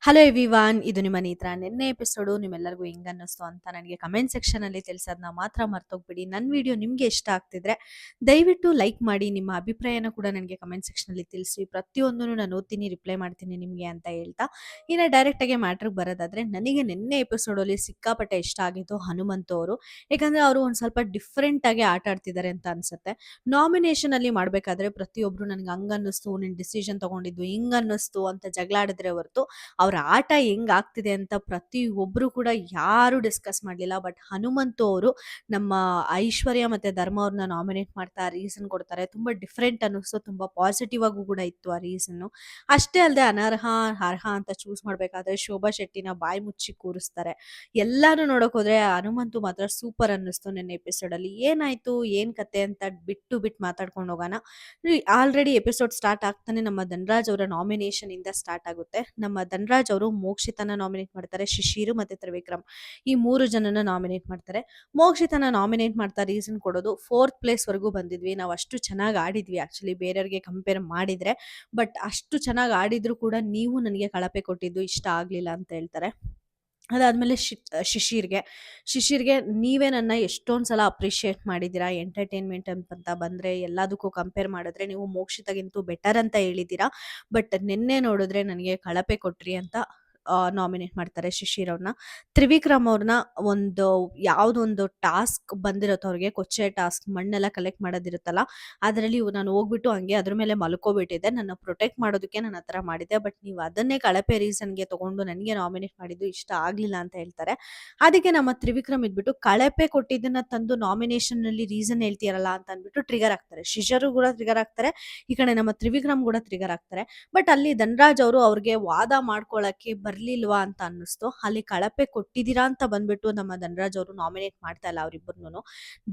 Hello everyone, ಇದು ನಿಮ್ಮ ನೇತ್ರ. ನಿನ್ನೆ ಎಪಿಸೋಡು ನಿಮ್ಮೆಲ್ಲರಿಗೂ ಹೆಂಗ್ ಅನ್ನಿಸ್ತು ಅಂತ ನನಗೆ ಕಮೆಂಟ್ ಸೆಕ್ಷನ್ ಅಲ್ಲಿ ತಿಳಿಸೋದನ್ನ ಮಾತ್ರ ಮರ್ತೋಗ್ಬಿಡಿ. ನನ್ನ ವಿಡಿಯೋ ನಿಮ್ಗೆ ಇಷ್ಟ ಆಗ್ತಿದ್ರೆ ದಯವಿಟ್ಟು ಲೈಕ್ ಮಾಡಿ, ನಿಮ್ಮ ಅಭಿಪ್ರಾಯನ ಕೂಡ ನನಗೆ ಕಮೆಂಟ್ ಸೆಕ್ಷನ್ ಅಲ್ಲಿ ತಿಳಿಸಿ. ಪ್ರತಿಯೊಂದನ್ನು ನಾನು ಓದ್ತೀನಿ, ರಿಪ್ಲೈ ಮಾಡ್ತೀನಿ ನಿಮಗೆ ಅಂತ ಹೇಳ್ತಾ ಇನ್ನು ಡೈರೆಕ್ಟ್ ಆಗಿ ಮ್ಯಾಟ್ರಿಗೆ ಬರೋದಾದ್ರೆ, ನನಗೆ ನಿನ್ನೆ ಎಪಿಸೋಡಲ್ಲಿ ಸಿಕ್ಕಾಪಟ್ಟೆ ಇಷ್ಟ ಆಗಿದ್ದು ಹನುಮಂತು ಅವರು. ಯಾಕಂದ್ರೆ ಅವರು ಒಂದ್ ಸ್ವಲ್ಪ ಡಿಫ್ರೆಂಟ್ ಆಗಿ ಆಟ ಆಡ್ತಿದ್ದಾರೆ ಅಂತ ಅನ್ಸುತ್ತೆ. ನಾಮಿನೇಷನ್ ಅಲ್ಲಿ ಮಾಡ್ಬೇಕಾದ್ರೆ ಪ್ರತಿಯೊಬ್ರು ನನ್ಗೆ ಹಂಗ ಅನ್ನಿಸ್ತು, ನಿನ್ ಡಿಸಿಷನ್ ತಗೊಂಡಿದ್ದು ಹಿಂಗ್ ಅನ್ನಿಸ್ತು ಅಂತ ಜಗಳ ಆಡಿದ್ರೆ ಹೊರತು ಅವ್ರ ಆಟ ಹೆಂಗ್ ಆಗ್ತಿದೆ ಅಂತ ಪ್ರತಿ ಒಬ್ರು ಕೂಡ ಯಾರು ಡಿಸ್ಕಸ್ ಮಾಡ್ಲಿಲ್ಲ. ಬಟ್ ಹನುಮಂತು ಅವರು ನಮ್ಮ ಐಶ್ವರ್ಯ ಮತ್ತೆ ಧರ್ಮ ಅವ್ರನ್ನ ನಾಮಿನೇಟ್ ಮಾಡ್ತಾ ರೀಸನ್ ಕೊಡ್ತಾರೆ. ತುಂಬಾ ಡಿಫ್ರೆಂಟ್ ಅನ್ನಿಸ್ತು, ತುಂಬಾ ಪಾಸಿಟಿವ್ ಆಗು ಕೂಡ ಇತ್ತು ಆ ರೀಸನ್. ಅಷ್ಟೇ ಅಲ್ಲದೆ ಅನರ್ಹ ಅರ್ಹ ಅಂತ ಚೂಸ್ ಮಾಡ್ಬೇಕಾದ್ರೆ ಶೋಭಾ ಶೆಟ್ಟಿನ ಬಾಯಿ ಮುಚ್ಚಿ ಕೂರಿಸ್ತಾರೆ. ಎಲ್ಲಾನು ನೋಡಕ್ ಹೋದ್ರೆ ಹನುಮಂತು ಮಾತ್ರ ಸೂಪರ್ ಅನ್ನಿಸ್ತು ನಿನ್ನೆ ಎಪಿಸೋಡ್ ಅಲ್ಲಿ. ಏನಾಯ್ತು ಏನ್ ಕತೆ ಅಂತ ಬಿಟ್ಟು ಮಾತಾಡ್ಕೊಂಡು ಹೋಗೋಣ. ಆಲ್ರೆಡಿ ಎಪಿಸೋಡ್ ಸ್ಟಾರ್ಟ್ ಆಗ್ತಾನೆ ನಮ್ಮ ಧನರಾಜ್ ಅವರ ನಾಮಿನೇಷನ್ ಇಂದ ಸ್ಟಾರ್ಟ್ ಆಗುತ್ತೆ. ನಮ್ಮ ಧನರಾಜ್ ಅವರು ಮೋಕ್ಷಿತನ ನಾಮಿನೇಟ್ ಮಾಡ್ತಾರೆ, ಶಿಶಿರು ಮತ್ತೆ ತ್ರಿವಿಕ್ರಮ್ ಈ ಮೂರು ಜನನ ನಾಮಿನೇಟ್ ಮಾಡ್ತಾರೆ. ಮೋಕ್ಷಿತನ ನಾಮಿನೇಟ್ ಮಾಡ್ತಾ ರೀಸನ್ ಕೊಡೋದು, ಫೋರ್ತ್ ಪ್ಲೇಸ್ ವರೆಗೂ ಬಂದಿದ್ವಿ, ನಾವು ಅಷ್ಟು ಚೆನ್ನಾಗಿ ಆಡಿದ್ವಿ ಆಕ್ಚುಲಿ ಬೇರೆಯವ್ರಿಗೆ ಕಂಪೇರ್ ಮಾಡಿದ್ರೆ. ಬಟ್ ಅಷ್ಟು ಚೆನ್ನಾಗಿ ಆಡಿದ್ರು ಕೂಡ ನೀವು ನನಗೆ ಕಳಪೆ ಕೊಟ್ಟಿದ್ದು ಇಷ್ಟ ಆಗ್ಲಿಲ್ಲ ಅಂತ ಹೇಳ್ತಾರೆ. ಅದಾದ್ಮೇಲೆ ಶಿಶಿರ್ಗೆ ನೀವೇ ನನ್ನ ಎಷ್ಟೊಂದ್ ಸಲ ಅಪ್ರಿಶಿಯೇಟ್ ಮಾಡಿದ್ದೀರಾ. ಎಂಟರ್ಟೈನ್ಮೆಂಟ್ ಅಂತ ಬಂದ್ರೆ ಎಲ್ಲದಕ್ಕೂ ಕಂಪೇರ್ ಮಾಡಿದ್ರೆ ನೀವು ಮೋಕ್ಷಿತಗಿಂತೂ ಬೆಟರ್ ಅಂತ ಹೇಳಿದ್ದೀರಾ. ಬಟ್ ನಿನ್ನೆ ನೋಡಿದ್ರೆ ನನಗೆ ಕಳಪೆ ಕೊಟ್ರಿ ಅಂತ ನಾಮಿನೇಟ್ ಮಾಡ್ತಾರೆ ಶಿಶಿರ್ ಅವ್ರನ್ನ. ತ್ರಿವಿಕ್ರಮ್ ಅವ್ರನ್ನ ಒಂದು ಯಾವ್ದೋ ಒಂದು ಟಾಸ್ಕ್ ಬಂದಿರುತ್ತೆ ಅವ್ರಿಗೆ, ಕೊಚ್ಚೆ ಟಾಸ್ಕ್, ಮಣ್ಣೆಲ್ಲ ಕಲೆಕ್ಟ್ ಮಾಡೋದಿರುತ್ತಲ್ಲ, ಅದರಲ್ಲಿ ನಾನು ಹೋಗ್ಬಿಟ್ಟು ಹಂಗೆ ಅದ್ರ ಮೇಲೆ ಮಲ್ಕೋಬಿಟ್ಟಿದ್ದೆ, ನನ್ನ ಪ್ರೊಟೆಕ್ಟ್ ಮಾಡೋದಕ್ಕೆ ನಾನು ಆ ಥರ ಮಾಡಿದ್ದೆ. ಬಟ್ ನೀವು ಅದನ್ನೇ ಕಳಪೆ ರೀಸನ್ಗೆ ತಗೊಂಡು ನನಗೆ ನಾಮಿನೇಟ್ ಮಾಡಿದ್ದು ಇಷ್ಟ ಆಗ್ಲಿಲ್ಲ ಅಂತ ಹೇಳ್ತಾರೆ. ಅದಕ್ಕೆ ನಮ್ಮ ತ್ರಿವಿಕ್ರಮ್ ಇದ್ಬಿಟ್ಟು ಕಳಪೆ ಕೊಟ್ಟಿದ್ದನ್ನ ತಂದು ನಾಮಿನೇಷನ್ ನಲ್ಲಿ ರೀಸನ್ ಹೇಳ್ತೀರಲ್ಲ ಅಂತ ಅಂದ್ಬಿಟ್ಟು ಟ್ರಿಗರ್ ಆಗ್ತಾರೆ. ಶಿಶರು ಕೂಡ ಟ್ರಿಗರ್ ಆಗ್ತಾರೆ, ಈ ಕಡೆ ನಮ್ಮ ತ್ರಿವಿಕ್ರಮ್ ಕೂಡ ಟ್ರಿಗರ್ ಆಗ್ತಾರೆ. ಬಟ್ ಅಲ್ಲಿ ಧನರಾಜ್ ಅವರು ಅವ್ರಿಗೆ ವಾದ ಮಾಡ್ಕೊಳಕ್ಕೆ ಬರ್ಲಿಲ್ವಾ ಅಂತ ಅನ್ನಿಸ್ತು. ಅಲ್ಲಿ ಕಳಪೆ ಕೊಟ್ಟಿದ್ದೀರಾ ಅಂತ ಬಂದ್ಬಿಟ್ಟು ನಮ್ಮ ಧನರಾಜ್ ಅವರು ನಾಮಿನೇಟ್ ಮಾಡ್ತಾ ಇಲ್ಲ ಅವ್ರಿಬ್ಬರನ್ನು.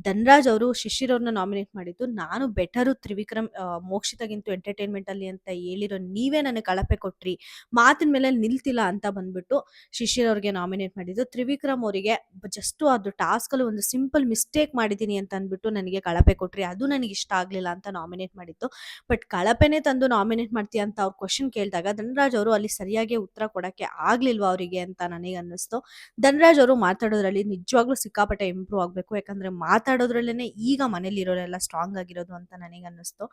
ಧನರಾಜ್ ಅವರು ಶಿಶಿರ್ ಅವ್ರನ್ನ ನಾಮಿನೇಟ್ ಮಾಡಿದ್ದು, ನಾನು ಬೆಟರು ತ್ರಿವಿಕ್ರಮ್ ಮೋಕ್ಷಿತಗಿಂತೂ ಎಂಟರ್ಟೈನ್ಮೆಂಟ್ ಅಲ್ಲಿ ಅಂತ ಹೇಳಿರೋ ನೀವೇ ನನಗೆ ಕಳಪೆ ಕೊಟ್ರಿ, ಮಾತಿನ ಮೇಲೆ ನಿಲ್ತಿಲ್ಲ ಅಂತ ಬಂದ್ಬಿಟ್ಟು ಶಿಶಿರ್ ಅವ್ರಿಗೆ ನಾಮಿನೇಟ್ ಮಾಡಿದ್ದು. ತ್ರಿವಿಕ್ರಮ್ ಅವರಿಗೆ ಜಸ್ಟ್ ಅದು ಟಾಸ್ಕ್ ಅಲ್ಲಿ ಒಂದು ಸಿಂಪಲ್ ಮಿಸ್ಟೇಕ್ ಮಾಡಿದ್ದೀನಿ ಅಂತ ಅಂದ್ಬಿಟ್ಟು ನನಗೆ ಕಳಪೆ ಕೊಟ್ರಿ, ಅದು ನನಗೆ ಇಷ್ಟ ಆಗ್ಲಿಲ್ಲ ಅಂತ ನಾಮಿನೇಟ್ ಮಾಡಿದ್ದು. ಬಟ್ ಕಳಪೆನೆ ತಂದು ನಾಮಿನೇಟ್ ಮಾಡ್ತೀಯ ಅಂತ ಅವ್ರು ಕ್ವಶನ್ ಕೇಳಿದಾಗ ಧನರಾಜ್ ಅವರು ಅಲ್ಲಿ ಸರಿಯಾಗಿ ಉತ್ತರ ಕೊಡಕ್ಕೆ ಆಗ್ಲಿಲ್ವಾ ಅವರಿಗೆ ಅಂತ ನನಗೆ ಅನ್ನಿಸ್ತು. ಧನರಾಜ್ ಅವರು ಮಾತಾಡೋದ್ರಲ್ಲಿ ನಿಜವಾಗ್ಲೂ ಸಿಕ್ಕಾಪಟ್ಟೆ ಇಂಪ್ರೂವ್ ಆಗ್ಬೇಕು, ಯಾಕಂದ್ರೆ ಮಾತಾಡೋದ್ರಲ್ಲೇನೆ ಈಗ ಮನೇಲಿ ಇರೋರೆಲ್ಲ ಸ್ಟ್ರಾಂಗ್ ಆಗಿರೋದು ಅಂತ ನನಗೆ ಅನ್ನಿಸ್ತು.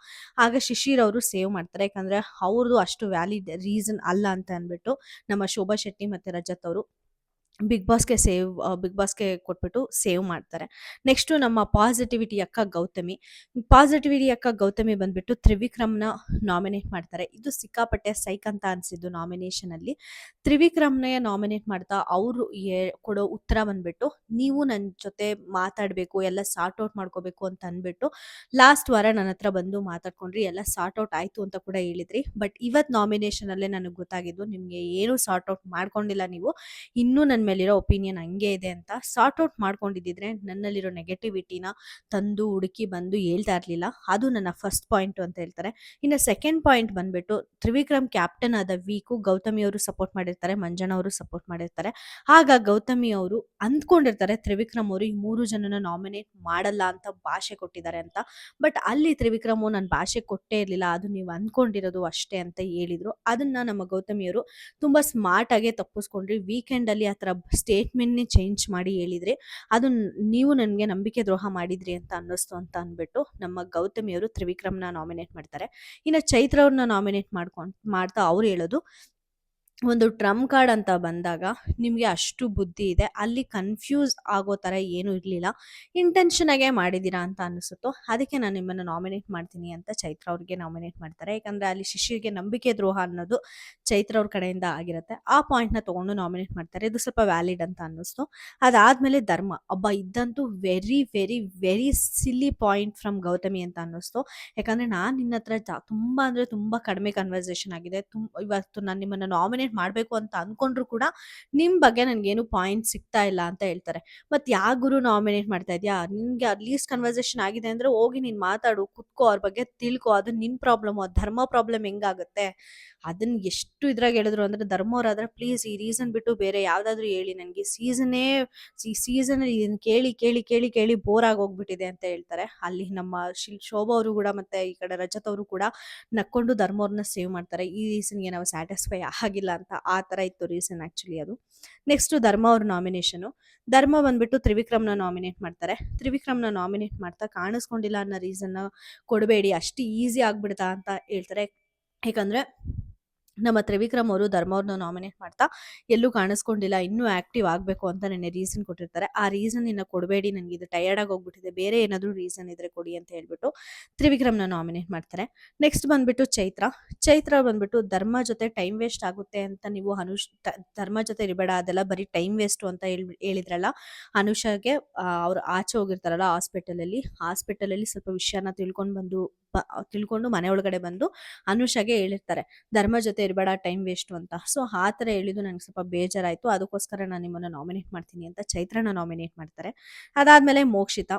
ಆಗ ಶಿಶಿರ್ ಅವರು ಸೇವ್ ಮಾಡ್ತಾರೆ, ಯಾಕಂದ್ರೆ ಅವ್ರದ್ದು ಅಷ್ಟು ವ್ಯಾಲಿಡ್ ರೀಸನ್ ಅಲ್ಲ ಅಂತ ಅಂದ್ಬಿಟ್ಟು ನಮ್ಮ ಶೋಭಾ ಶೆಟ್ಟಿ ಮತ್ತೆ ರಜತ್ ಅವರು ಬಿಗ್ ಬಾಸ್ಗೆ ಕೊಟ್ಬಿಟ್ಟು ಸೇವ್ ಮಾಡ್ತಾರೆ. ನೆಕ್ಸ್ಟ್ ನಮ್ಮ ಪಾಸಿಟಿವಿಟಿ ಅಕ್ಕ ಗೌತಮಿ ಬಂದ್ಬಿಟ್ಟು ತ್ರಿವಿಕ್ರಮ್ನ ನಾಮಿನೇಟ್ ಮಾಡ್ತಾರೆ. ಇದು ಸಿಕ್ಕಾಪಟ್ಟೆ ಸೈಕ್ ಅಂತ ಅನ್ಸಿದ್ದು ನಾಮಿನೇಷನ್ ಅಲ್ಲಿ. ತ್ರಿವಿಕ್ರಮ್ನೇ ನಾಮಿನೇಟ್ ಮಾಡ್ತಾ ಅವರು ಕೊಡೋ ಉತ್ತರ ಬಂದ್ಬಿಟ್ಟು, ನೀವು ನನ್ನ ಜೊತೆ ಮಾತಾಡಬೇಕು, ಎಲ್ಲ ಸಾರ್ಟ್ ಔಟ್ ಮಾಡ್ಕೋಬೇಕು ಅಂತ ಅಂದ್ಬಿಟ್ಟು ಲಾಸ್ಟ್ ವಾರ ನನ್ನ ಹತ್ರ ಬಂದು ಮಾತಾಡ್ಕೊಂಡ್ರಿ, ಎಲ್ಲ ಸಾರ್ಟ್ ಔಟ್ ಆಯ್ತು ಅಂತ ಕೂಡ ಹೇಳಿದ್ರಿ. ಬಟ್ ಇವತ್ ನಾಮಿನೇಷನ್ ಅಲ್ಲೇ ನನಗೆ ಗೊತ್ತಾಗಿದ್ದು ನಿಮ್ಗೆ ಏನು ಸಾರ್ಟ್ ಔಟ್ ಮಾಡ್ಕೊಂಡಿಲ್ಲ, ನೀವು ಇನ್ನೂ ನನ್ನ ಮೇಲಿರೋ ಒಪಿನಿಯನ್ ಹಂಗೆ ಇದೆ ಅಂತ. ಸಾರ್ಟ್ ಔಟ್ ಮಾಡ್ಕೊಂಡಿದ್ದಿದ್ರೆ ನನ್ನಲ್ಲಿರೋ ನೆಗೆಟಿವಿಟಿನ ತಂದು ಹುಡುಕಿ ಬಂದು ಹೇಳ್ತಾ ಇರಲಿಲ್ಲ. ಅದು ನನ್ನ ಫಸ್ಟ್ ಪಾಯಿಂಟ್ ಅಂತ ಹೇಳ್ತಾರೆ. ಇನ್ನು ಸೆಕೆಂಡ್ ಪಾಯಿಂಟ್ ಬಂದ್ಬಿಟ್ಟು, ತ್ರಿವಿಕ್ರಮ್ ಕ್ಯಾಪ್ಟನ್ ಆದ ವೀಕು ಗೌತಮಿ ಅವರು ಸಪೋರ್ಟ್ ಮಾಡಿರ್ತಾರೆ, ಮಂಜಣ್ಣ ಅವರು ಸಪೋರ್ಟ್ ಮಾಡಿರ್ತಾರೆ. ಆಗ ಗೌತಮಿ ಅವರು ಅಂದ್ಕೊಂಡಿರ್ತಾರೆ ತ್ರಿವಿಕ್ರಮ್ ಅವರು ಈ ಮೂರು ಜನನ ನಾಮಿನೇಟ್ ಮಾಡಲ್ಲ ಅಂತ ಭಾಷೆ ಕೊಟ್ಟಿದ್ದಾರೆ ಅಂತ. ಬಟ್ ಅಲ್ಲಿ ತ್ರಿವಿಕ್ರಮ್ ನನ್ನ ಭಾಷೆ ಕೊಟ್ಟೇ ಇರಲಿಲ್ಲ, ಅದು ನೀವು ಅಂದ್ಕೊಂಡಿರೋದು ಅಷ್ಟೇ ಅಂತ ಹೇಳಿದ್ರು. ಅದನ್ನ ನಮ್ಮ ಗೌತಮಿಯವರು ತುಂಬಾ ಸ್ಮಾರ್ಟ್ ಆಗೇ ತಪ್ಪಿಸ್ಕೊಂಡ್ರಿ. ವೀಕೆಂಡ್ ಅಲ್ಲಿ ಆ ಥರ ಸ್ಟೇಟ್ಮೆಂಟ್ನೇ ಚೇಂಜ್ ಮಾಡಿ ಹೇಳಿದ್ರಿ, ಅದು ನೀವು ನನಗೆ ನಂಬಿಕೆ ದ್ರೋಹ ಮಾಡಿದ್ರಿ ಅಂತ ಅನ್ನಿಸ್ತು ಅಂತ ಅಂದ್ಬಿಟ್ಟು ನಮ್ಮ ಗೌತಮಿಯವರು ತ್ರಿವಿಕ್ರಮ್ನ ನಾಮಿನೇಟ್ ಮಾಡ್ತಾರೆ. ಇನ್ನು ಚೈತ್ರ ಅವ್ರನ್ನ ನಾಮಿನೇಟ್ ಮಾಡ್ತಾ ಅವ್ರು ಹೇಳೋದು, ಒಂದು ಟ್ರಂಪ್ ಕಾರ್ಡ್ ಅಂತ ಬಂದಾಗ ನಿಮಗೆ ಅಷ್ಟು ಬುದ್ಧಿ ಇದೆ, ಅಲ್ಲಿ ಕನ್ಫ್ಯೂಸ್ ಆಗೋ ಥರ ಏನೂ ಇರಲಿಲ್ಲ, ಇಂಟೆನ್ಷನ್ ಆಗೇ ಮಾಡಿದ್ದೀರಾ ಅಂತ ಅನಿಸುತ್ತೋ, ಅದಕ್ಕೆ ನಾನು ನಿಮ್ಮನ್ನು ನಾಮಿನೇಟ್ ಮಾಡ್ತೀನಿ ಅಂತ ಚೈತ್ರ ಅವ್ರಿಗೆ ನಾಮಿನೇಟ್ ಮಾಡ್ತಾರೆ. ಯಾಕಂದರೆ ಅಲ್ಲಿ ಶಿಶಿರ್ಗೆ ನಂಬಿಕೆ ದ್ರೋಹ ಅನ್ನೋದು ಚೈತ್ರ ಅವ್ರ ಕಡೆಯಿಂದ ಆಗಿರುತ್ತೆ. ಆ ಪಾಯಿಂಟ್ನ ತೊಗೊಂಡು ನಾಮಿನೇಟ್ ಮಾಡ್ತಾರೆ, ಇದು ಸ್ವಲ್ಪ ವ್ಯಾಲಿಡ್ ಅಂತ ಅನ್ನಿಸ್ತು. ಅದಾದಮೇಲೆ ಧರ್ಮ ಇದ್ದಂತೂ very very very silly point from Gautami ಅಂತ ಅನ್ನಿಸ್ತು. ಯಾಕಂದರೆ ನಾನು ನಿನ್ನ ಹತ್ರ ತುಂಬ ಅಂದರೆ ತುಂಬ ಕಡಿಮೆ ಕನ್ವರ್ಸೇಷನ್ ಆಗಿದೆ. ಇವತ್ತು ನಾನು ನಿಮ್ಮನ್ನು ನಾಮಿನೇಟ್ ಮಾಡಬೇಕು ಅಂತ ಅಂದ್ಕೊಂಡ್ರು ಕೂಡ ನಿಮ್ಮ ಬಗ್ಗೆ ನನಗೇನು ಪಾಯಿಂಟ್ ಸಿಗ್ತಾ ಇಲ್ಲ ಅಂತ ಹೇಳ್ತಾರೆ. ಮತ್ತು ಯಾವ ಗುರು ನಾಮಿನೇಟ್ ಮಾಡ್ತಾ ಇದೆಯಾ, ನಿನಗೆ ಅಟ್ಲೀಸ್ಟ್ ಕನ್ವರ್ಸೇಷನ್ ಆಗಿದೆ ಅಂದರೆ ಹೋಗಿ ನೀನು ಮಾತಾಡು, ಕುತ್ಕೋ, ಅವ್ರ ಬಗ್ಗೆ ತಿಳ್ಕೊ, ಅದು ನಿನ್ನ ಪ್ರಾಬ್ಲಮ್ಮು. ಧರ್ಮ ಪ್ರಾಬ್ಲಮ್ ಹೆಂಗಾಗುತ್ತೆ, ಅದನ್ನ ಎಷ್ಟು ಇದ್ರಾಗ ಹೇಳಿದ್ರು ಅಂದರೆ ಧರ್ಮವ್ರಾದ್ರೆ ಪ್ಲೀಸ್ ಈ ರೀಸನ್ ಬಿಟ್ಟು ಬೇರೆ ಯಾವುದಾದ್ರೂ ಹೇಳಿ, ನನಗೆ ಸೀಸನಲ್ಲಿ ಇದನ್ನು ಕೇಳಿ ಕೇಳಿ ಕೇಳಿ ಕೇಳಿ ಬೋರ್ ಆಗಿ ಹೋಗ್ಬಿಟ್ಟಿದೆ ಅಂತ ಹೇಳ್ತಾರೆ. ಅಲ್ಲಿ ನಮ್ಮ ಶೋಭಾ ಅವರು ಕೂಡ ಮತ್ತೆ ಈ ಕಡೆ ರಜತ್ ಅವರು ಕೂಡ ನಕ್ಕೊಂಡು ಧರ್ಮವ್ರನ್ನ ಸೇವ್ ಮಾಡ್ತಾರೆ, ಈ ರೀಸನ್ಗೆ ನಾವು ಸ್ಯಾಟಿಸ್ಫೈ ಆಗಿಲ್ಲ ಅಂತ ಆ ಥರ ಇತ್ತು ರೀಸನ್ ಆ್ಯಕ್ಚುಲಿ ಅದು. ನೆಕ್ಸ್ಟು ಧರ್ಮ ಅವ್ರ ನಾಮಿನೇಷನು. ಧರ್ಮ ಬಂದ್ಬಿಟ್ಟು ತ್ರಿವಿಕ್ರಮ್ನ ನಾಮಿನೇಟ್ ಮಾಡ್ತಾರೆ. ತ್ರಿವಿಕ್ರಮ್ನ ನಾಮಿನೇಟ್ ಮಾಡ್ತಾ ಕಾಣಿಸ್ಕೊಂಡಿಲ್ಲ ಅನ್ನೋ ರೀಸನ್ನ ಕೊಡಬೇಡಿ, ಅಷ್ಟು ಈಸಿ ಆಗ್ಬಿಡ್ತಾ ಅಂತ ಹೇಳ್ತಾರೆ. ಯಾಕಂದರೆ ನಮ್ಮ ತ್ರಿವಿಕ್ರಮ್ ಅವರು ಧರ್ಮ ಅವ್ರನ್ನ ನಾಮಿನೇಟ್ ಮಾಡ್ತಾ ಎಲ್ಲೂ ಕಾಣಿಸ್ಕೊಂಡಿಲ್ಲ, ಇನ್ನೂ ಆ್ಯಕ್ಟಿವ್ ಆಗಬೇಕು ಅಂತ ನೆನ್ನೆ ರೀಸನ್ ಕೊಟ್ಟಿರ್ತಾರೆ. ಆ ರೀಸನ್ ಇನ್ನು ಕೊಡಬೇಡಿ, ನನಗೆ ಇದು ಟಯರ್ಡ್ ಆಗಿ ಹೋಗ್ಬಿಟ್ಟಿದೆ, ಬೇರೆ ಏನಾದರೂ ರೀಸನ್ ಇದ್ರೆ ಕೊಡಿ ಅಂತ ಹೇಳ್ಬಿಟ್ಟು ತ್ರಿವಿಕ್ರಮ್ನ ನಾಮಿನೇಟ್ ಮಾಡ್ತಾರೆ. ನೆಕ್ಸ್ಟ್ ಬಂದ್ಬಿಟ್ಟು ಚೈತ್ರ ಬಂದ್ಬಿಟ್ಟು ಧರ್ಮ ಜೊತೆ ಟೈಮ್ ವೇಸ್ಟ್ ಆಗುತ್ತೆ ಅಂತ ನೀವು ಧರ್ಮ ಜೊತೆ ಇರಬೇಡ, ಅದೆಲ್ಲ ಬರೀ ಟೈಮ್ ವೇಸ್ಟು ಅಂತ ಹೇಳಿದ್ರಲ್ಲ. ಅನುಷಾಗೆ ಅವ್ರು ಆಚೆ ಹೋಗಿರ್ತಾರಲ್ಲ ಹಾಸ್ಪಿಟಲಲ್ಲಿ ಸ್ವಲ್ಪ ವಿಷಯನ ತಿಳ್ಕೊಂಡು ಮನೆ ಒಳಗಡೆ ಬಂದು ಅನುಷಾಗೆ ಹೇಳಿರ್ತಾರೆ, ಧರ್ಮ ಜೊತೆ ಇರಬೇಡ, ಟೈಮ್ ವೇಸ್ಟು ಅಂತ. ಸೊ ಆ ಥರ ಹೇಳಿದ್ದು ನನಗೆ ಸ್ವಲ್ಪ ಬೇಜಾರಾಯಿತು, ಅದಕ್ಕೋಸ್ಕರ ನಾನು ನಿಮ್ಮನ್ನು ನಾಮಿನೇಟ್ ಮಾಡ್ತೀನಿ ಅಂತ ಚೈತ್ರನ ನಾಮಿನೇಟ್ ಮಾಡ್ತಾರೆ. ಅದಾದಮೇಲೆ ಮೋಕ್ಷಿತಾ,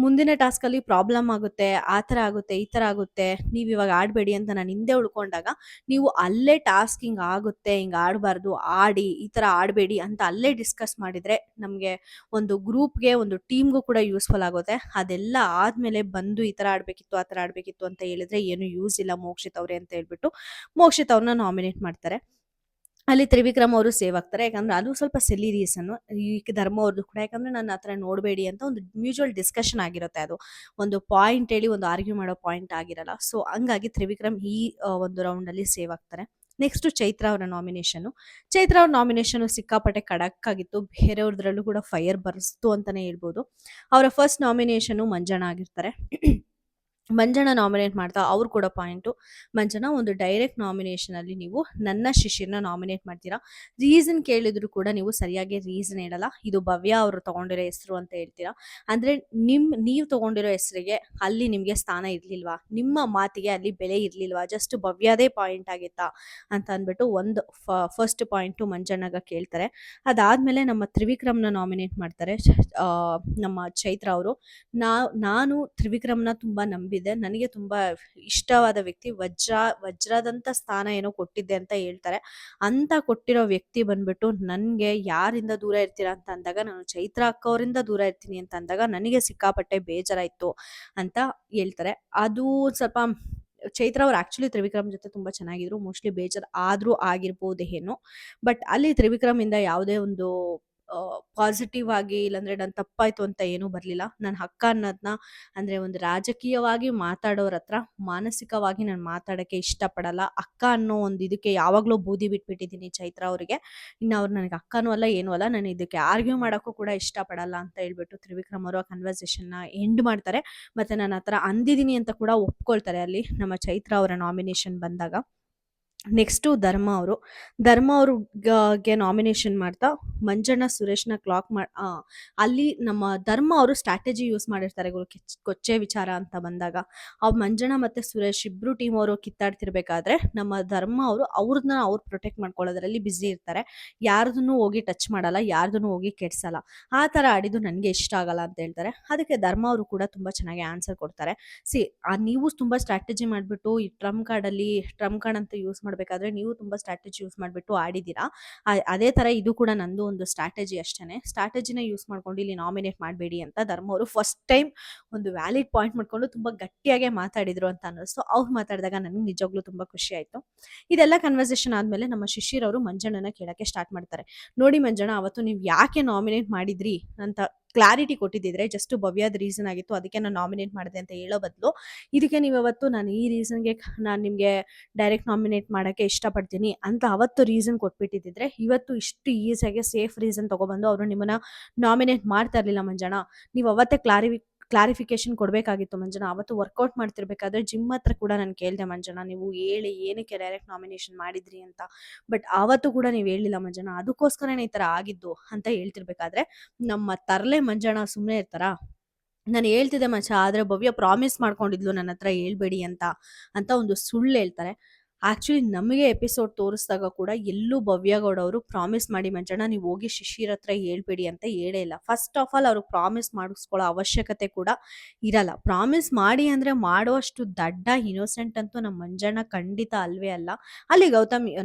ಮುಂದಿನ ಟಾಸ್ಕಲ್ಲಿ ಪ್ರಾಬ್ಲಮ್ ಆಗುತ್ತೆ, ಆ ಥರ ಆಗುತ್ತೆ, ಈ ಥರ ಆಗುತ್ತೆ, ನೀವು ಇವಾಗ ಆಡಬೇಡಿ ಅಂತ ನಾನು ಹಿಂದೆ ಉಳ್ಕೊಂಡಾಗ ನೀವು ಅಲ್ಲೇ ಟಾಸ್ಕ್ ಹಿಂಗೆ ಆಗುತ್ತೆ, ಹಿಂಗೆ ಆಡಬಾರ್ದು, ಆಡಿ, ಈ ಥರ ಆಡಬೇಡಿ ಅಂತ ಅಲ್ಲೇ ಡಿಸ್ಕಸ್ ಮಾಡಿದರೆ ನಮಗೆ ಒಂದು ಗ್ರೂಪ್ಗೆ, ಒಂದು ಟೀಮ್ಗೂ ಕೂಡ ಯೂಸ್ಫುಲ್ ಆಗುತ್ತೆ. ಅದೆಲ್ಲ ಆದಮೇಲೆ ಬಂದು ಈ ಥರ ಆಡಬೇಕಿತ್ತು, ಆ ಥರ ಆಡಬೇಕಿತ್ತು ಅಂತ ಹೇಳಿದ್ರೆ ಏನು ಯೂಸ್ ಇಲ್ಲ ಮೋಕ್ಷಿತ್ ಅವರೇ ಅಂತ ಹೇಳ್ಬಿಟ್ಟು ಮೋಕ್ಷಿತ್ ಅವ್ರನ್ನ ನಾಮಿನೇಟ್ ಮಾಡ್ತಾರೆ. ಅಲ್ಲಿ ತ್ರಿವಿಕ್ರಮ್ ಅವರು ಸೇವ್ ಆಗ್ತಾರೆ, ಯಾಕಂದ್ರೆ ಅದು ಸ್ವಲ್ಪ ಸಿಲ್ಲಿ ರೀಸನ್ನು ಈ ಧರ್ಮ ಅವ್ರದ್ದು ಕೂಡ. ಯಾಕಂದ್ರೆ ನಾನು ಆ ಥರ ನೋಡಬೇಡಿ ಅಂತ ಒಂದು ಮ್ಯೂಚುವಲ್ ಡಿಸ್ಕಷನ್ ಆಗಿರುತ್ತೆ, ಅದು ಒಂದು ಪಾಯಿಂಟ್ ಹೇಳಿ ಒಂದು ಆರ್ಗ್ಯೂ ಮಾಡೋ ಪಾಯಿಂಟ್ ಆಗಿರಲ್ಲ. ಸೊ ಹಂಗಾಗಿ ತ್ರಿವಿಕ್ರಮ್ ಈ ಒಂದು ರೌಂಡಲ್ಲಿ ಸೇವ್ ಆಗ್ತಾರೆ. ನೆಕ್ಸ್ಟು ಚೈತ್ರ ಅವರ ನಾಮಿನೇಷನು ಸಿಕ್ಕಾಪಟ್ಟೆ ಖಡಕ್ ಆಗಿತ್ತು, ಬೇರೆಯವ್ರದ್ರಲ್ಲೂ ಕೂಡ ಫೈರ್ ಬರ್ಸ್ತು ಅಂತಲೇ ಹೇಳ್ಬೋದು. ಅವರ ಫಸ್ಟ್ ನಾಮಿನೇಷನು ಮಂಜಣ್ಣ ಆಗಿರ್ತಾರೆ. ಮಂಜಣ್ಣ ನಾಮಿನೇಟ್ ಮಾಡ್ತಾ ಅವ್ರು ಕೂಡ ಪಾಯಿಂಟು, ಮಂಜಣ್ಣ ಒಂದು ಡೈರೆಕ್ಟ್ ನಾಮಿನೇಷನಲ್ಲಿ ನೀವು ನನ್ನ ಶಿಷ್ಯನ ನಾಮಿನೇಟ್ ಮಾಡ್ತೀರಾ, ರೀಸನ್ ಕೇಳಿದ್ರು ಕೂಡ ನೀವು ಸರಿಯಾಗಿ ರೀಸನ್ ಹೇಳಲ್ಲ, ಇದು ಭವ್ಯ ಅವರು ತೊಗೊಂಡಿರೋ ಹೆಸರು ಅಂತ ಹೇಳ್ತೀರಾ. ಅಂದರೆ ನೀವು ತೊಗೊಂಡಿರೋ ಹೆಸರಿಗೆ ಅಲ್ಲಿ ನಿಮಗೆ ಸ್ಥಾನ ಇರಲಿಲ್ವಾ, ನಿಮ್ಮ ಮಾತಿಗೆ ಅಲ್ಲಿ ಬೆಲೆ ಇರಲಿಲ್ವಾ, ಜಸ್ಟ್ ಭವ್ಯದೇ ಪಾಯಿಂಟ್ ಆಗಿತ್ತಾ ಅಂತ ಅಂದ್ಬಿಟ್ಟು ಒಂದು ಫಸ್ಟ್ ಪಾಯಿಂಟು ಮಂಜಣ್ಣಗ ಕೇಳ್ತಾರೆ. ಅದಾದಮೇಲೆ ನಮ್ಮ ತ್ರಿವಿಕ್ರಮ್ನ ನಾಮಿನೇಟ್ ಮಾಡ್ತಾರೆ ನಮ್ಮ ಚೈತ್ರ ಅವರು. ನಾನು ತ್ರಿವಿಕ್ರಮ್ನ ತುಂಬ ನಂಬಿದ್ದೆ, ನನಗೆ ತುಂಬಾ ಇಷ್ಟವಾದ ವ್ಯಕ್ತಿ, ವಜ್ರದಂತ ಸ್ಥಾನ ಏನೋ ಕೊಟ್ಟಿದ್ದೆ ಅಂತ ಹೇಳ್ತಾರೆ. ಅಂತ ಕೊಟ್ಟಿರೋ ವ್ಯಕ್ತಿ ಬಂದ್ಬಿಟ್ಟು ನನಗೆ ಯಾರಿಂದ ದೂರ ಇರ್ತೀರಾ ಅಂತ ಅಂದಾಗ ನಾನು ಚೈತ್ರ ಅಕ್ಕ ಅವರಿಂದ ದೂರ ಇರ್ತೀನಿ ಅಂತ ಅಂದಾಗ ನನಗೆ ಸಿಕ್ಕಾಪಟ್ಟೆ ಬೇಜಾರಾಯಿತು ಅಂತ ಹೇಳ್ತಾರೆ. ಅದು ಸ್ವಲ್ಪ ಚೈತ್ರ ಅವ್ರು ಆ್ಯಕ್ಚುಲಿ ತ್ರಿವಿಕ್ರಮ್ ಜೊತೆ ತುಂಬ ಚೆನ್ನಾಗಿದ್ರು, ಮೋಸ್ಟ್ಲಿ ಬೇಜಾರು ಆದರೂ ಆಗಿರ್ಬೋದೇನೋ. ಬಟ್ ಅಲ್ಲಿ ತ್ರಿವಿಕ್ರಮ್ ಇಂದ ಯಾವುದೇ ಒಂದು ಪಾಸಿಟಿವ್ ಆಗಿ, ಇಲ್ಲಾಂದ್ರೆ ನಾನು ತಪ್ಪಾಯ್ತು ಅಂತ ಏನೂ ಬರಲಿಲ್ಲ. ನನ್ನ ಹಕ್ಕ ಅನ್ನೋದನ್ನ ಅಂದರೆ ಒಂದು ರಾಜಕೀಯವಾಗಿ ಮಾತಾಡೋರ ಹತ್ರ ಮಾನಸಿಕವಾಗಿ ನಾನು ಮಾತಾಡೋಕ್ಕೆ ಇಷ್ಟಪಡಲ್ಲ. ಅಕ್ಕ ಅನ್ನೋ ಒಂದು ಇದಕ್ಕೆ ಯಾವಾಗಲೂ ಬೂದಿ ಬಿಟ್ಬಿಟ್ಟಿದ್ದೀನಿ ಚೈತ್ರ ಅವರಿಗೆ. ಇನ್ನು ಅವ್ರು ನನಗೆ ಅಕ್ಕನೂ ಅಲ್ಲ, ಏನೂ ಅಲ್ಲ, ನಾನು ಇದಕ್ಕೆ ಆರ್ಗ್ಯೂ ಮಾಡೋಕ್ಕೂ ಕೂಡ ಇಷ್ಟಪಡಲ್ಲ ಅಂತ ಹೇಳ್ಬಿಟ್ಟು ತ್ರಿವಿಕ್ರಮ್ ಅವರು ಆ ಕನ್ವರ್ಸೇಷನ್ನ ಎಂಡ್ ಮಾಡ್ತಾರೆ. ಮತ್ತು ನಾನು ಆ ಥರ ಅಂದಿದ್ದೀನಿ ಅಂತ ಕೂಡ ಒಪ್ಕೊಳ್ತಾರೆ ಅಲ್ಲಿ ನಮ್ಮ ಚೈತ್ರ ಅವರ ನಾಮಿನೇಷನ್ ಬಂದಾಗ. ನೆಕ್ಸ್ಟು ಧರ್ಮ ಅವ್ರಿಗೆ ನಾಮಿನೇಷನ್ ಮಾಡ್ತಾ ಮಂಜಣ್ಣ ಸುರೇಶ್ನ ಕ್ಲಾಕ್ ಅಲ್ಲಿ ನಮ್ಮ ಧರ್ಮ ಅವರು ಸ್ಟ್ರಾಟಜಿ ಯೂಸ್ ಮಾಡಿರ್ತಾರೆ ಕೊಚ್ಚೆ ವಿಚಾರ ಅಂತ ಬಂದಾಗ. ಮಂಜಣ್ಣ ಮತ್ತು ಸುರೇಶ್ ಇಬ್ಬರು ಟೀಮ್ ಅವರು ಕಿತ್ತಾಡ್ತಿರ್ಬೇಕಾದ್ರೆ ನಮ್ಮ ಧರ್ಮ ಅವ್ರು ಪ್ರೊಟೆಕ್ಟ್ ಮಾಡ್ಕೊಳ್ಳೋದ್ರಲ್ಲಿ ಬ್ಯುಸಿ ಇರ್ತಾರೆ, ಯಾರ್ದನ್ನು ಹೋಗಿ ಟಚ್ ಮಾಡಲ್ಲ, ಯಾರ್ದನ್ನು ಹೋಗಿ ಕೆಡ್ಸಲ್ಲ. ಆ ಥರ ಆಡಿದ್ದು ನನಗೆ ಇಷ್ಟ ಆಗಲ್ಲ ಅಂತ ಹೇಳ್ತಾರೆ. ಅದಕ್ಕೆ ಧರ್ಮ ಅವರು ಕೂಡ ತುಂಬ ಚೆನ್ನಾಗಿ ಆನ್ಸರ್ ಕೊಡ್ತಾರೆ. ನೀವು ತುಂಬ ಸ್ಟ್ರಾಟಜಿ ಮಾಡಿಬಿಟ್ಟು ಈ ಟ್ರಂಪ್ ಕಾರ್ಡ್ ಅಂತ ಯೂಸ್ ಮಾಡಬೇಕಾದ್ರೆ ನೀವು ತುಂಬ ಸ್ಟ್ರಾಟಜಿ ಯೂಸ್ ಮಾಡಿಬಿಟ್ಟು ಆಡಿದ್ದೀರಾ. ಅದೇ ಥರ ಇದು ಕೂಡ ನಂದು ಒಂದು ಸ್ಟ್ರಾಟಜಿ ಅಷ್ಟೇ. ಸ್ಟ್ರಾಟಜಿನ ಯೂಸ್ ಮಾಡ್ಕೊಂಡು ಇಲ್ಲಿ ನಾಮಿನೇಟ್ ಮಾಡಬೇಡಿ ಅಂತ ಧರ್ಮ ಅವರು ಫಸ್ಟ್ ಟೈಮ್ ಒಂದು ವ್ಯಾಲಿಡ್ ಪಾಯಿಂಟ್ ಮಾಡ್ಕೊಂಡು ತುಂಬ ಗಟ್ಟಿಯಾಗೆ ಮಾತಾಡಿದ್ರು ಅಂತ ಅನ್ನಿಸ್ತು. ಅವ್ರು ಮಾತಾಡಿದಾಗ ನನಗೆ ನಿಜವಾಗ್ಲೂ ತುಂಬ ಖುಷಿ ಆಯಿತು. ಇದೆಲ್ಲ ಕನ್ವರ್ಸೇಷನ್ ಆದಮೇಲೆ ನಮ್ಮ ಶಿಶಿರವರು ಮಂಜಣ್ಣನ ಕೇಳೋಕ್ಕೆ ಸ್ಟಾರ್ಟ್ ಮಾಡ್ತಾರೆ. ನೋಡಿ ಮಂಜಣ್ಣ, ಅವತ್ತು ನೀವು ಯಾಕೆ ನಾಮಿನೇಟ್ ಮಾಡಿದ್ರಿ ಅಂತ ಕ್ಲಾರಿಟಿ ಕೊಟ್ಟಿದ್ದಿದ್ರೆ, ಜಸ್ಟ್ ಭವ್ಯದ ರೀಸನ್ ಆಗಿತ್ತು, ಅದಕ್ಕೆ ನಾನು ನಾಮಿನೇಟ್ ಮಾಡಿದೆ ಅಂತ ಹೇಳೋ ಬದಲು ಇದಕ್ಕೆ ನೀವು ಅವತ್ತು ನಾನು ಈ ರೀಸನ್ಗೆ ನಾನು ನಿಮಗೆ ಡೈರೆಕ್ಟ್ ನಾಮಿನೇಟ್ ಮಾಡೋಕ್ಕೆ ಇಷ್ಟಪಡ್ತೀನಿ ಅಂತ ಅವತ್ತು ರೀಸನ್ ಕೊಟ್ಬಿಟ್ಟಿದ್ದಿದ್ರೆ ಇವತ್ತು ಇಷ್ಟು ಈಸಿಯಾಗಿ ಸೇಫ್ ರೀಸನ್ ತೊಗೊಬಂದು ಅವರು ನಿಮ್ಮನ್ನು ನಾಮಿನೇಟ್ ಮಾಡ್ತಾ ಇರಲಿಲ್ಲ ಮಂಜಣ್ಣ. ನೀವು ಅವತ್ತೇ ಕ್ಲಾರಿಫಿಕೇಶನ್ ಕೊಡಬೇಕಾಗಿತ್ತು ಮಂಜಣ್ಣ. ಅವತ್ತು ವರ್ಕೌಟ್ ಮಾಡ್ತಿರ್ಬೇಕಾದ್ರೆ ಜಿಮ್ ಹತ್ರ ಕೂಡ ನಾನು ಕೇಳಿದೆ ಮಂಜಣ್ಣ, ನೀವು ಹೇಳಿ ಏನಕ್ಕೆ ಡೈರೆಕ್ಟ್ ನಾಮಿನೇಷನ್ ಮಾಡಿದ್ರಿ ಅಂತ. ಬಟ್ ಆವತ್ತು ಕೂಡ ನೀವು ಹೇಳಿಲ್ಲ ಮಂಜಣ್ಣ, ಅದಕ್ಕೋಸ್ಕರನೇ ಈ ಥರ ಆಗಿದ್ದು ಅಂತ ಹೇಳ್ತಿರ್ಬೇಕಾದ್ರೆ ನಮ್ಮ ತರಲೆ ಮಂಜಣ್ಣ ಸುಮ್ಮನೆ ಇರ್ತಾರಾ? ನಾನು ಹೇಳ್ತಿದ್ದೆ ಮಚ್ಚ, ಆದರೆ ಭವ್ಯ ಪ್ರಾಮಿಸ್ ಮಾಡ್ಕೊಂಡಿದ್ಲು ನನ್ನ ಹತ್ರ ಹೇಳ್ಬೇಡಿ ಅಂತ ಒಂದು ಸುಳ್ಳು ಹೇಳ್ತಾರೆ. ಆ್ಯಕ್ಚುಲಿ ನಮಗೆ ಎಪಿಸೋಡ್ ತೋರಿಸಿದಾಗ ಕೂಡ ಎಲ್ಲೂ ಭವ್ಯಗೌಡ ಅವರು ಪ್ರಾಮಿಸ್ ಮಾಡಿ ಮಂಜಣ್ಣ ನೀವು ಹೋಗಿ ಶಿಶಿರ್ ಹತ್ರ ಹೇಳ್ಬೇಡಿ ಅಂತ ಹೇಳೇ ಇಲ್ಲ. ಫಸ್ಟ್ ಆಫ್ ಆಲ್ ಅವ್ರಿಗೆ ಪ್ರಾಮಿಸ್ ಮಾಡಿಸ್ಕೊಳ್ಳೋ ಅವಶ್ಯಕತೆ ಕೂಡ ಇರಲ್ಲ. ಪ್ರಾಮಿಸ್ ಮಾಡಿ ಅಂದರೆ ಮಾಡುವಷ್ಟು ದಡ್ಡ ಇನ್ನೋಸೆಂಟ್ ಅಂತೂ ನಮ್ಮ ಮಂಜಣ್ಣ ಖಂಡಿತ ಅಲ್ವೇ ಅಲ್ಲ. ಅಲ್ಲಿ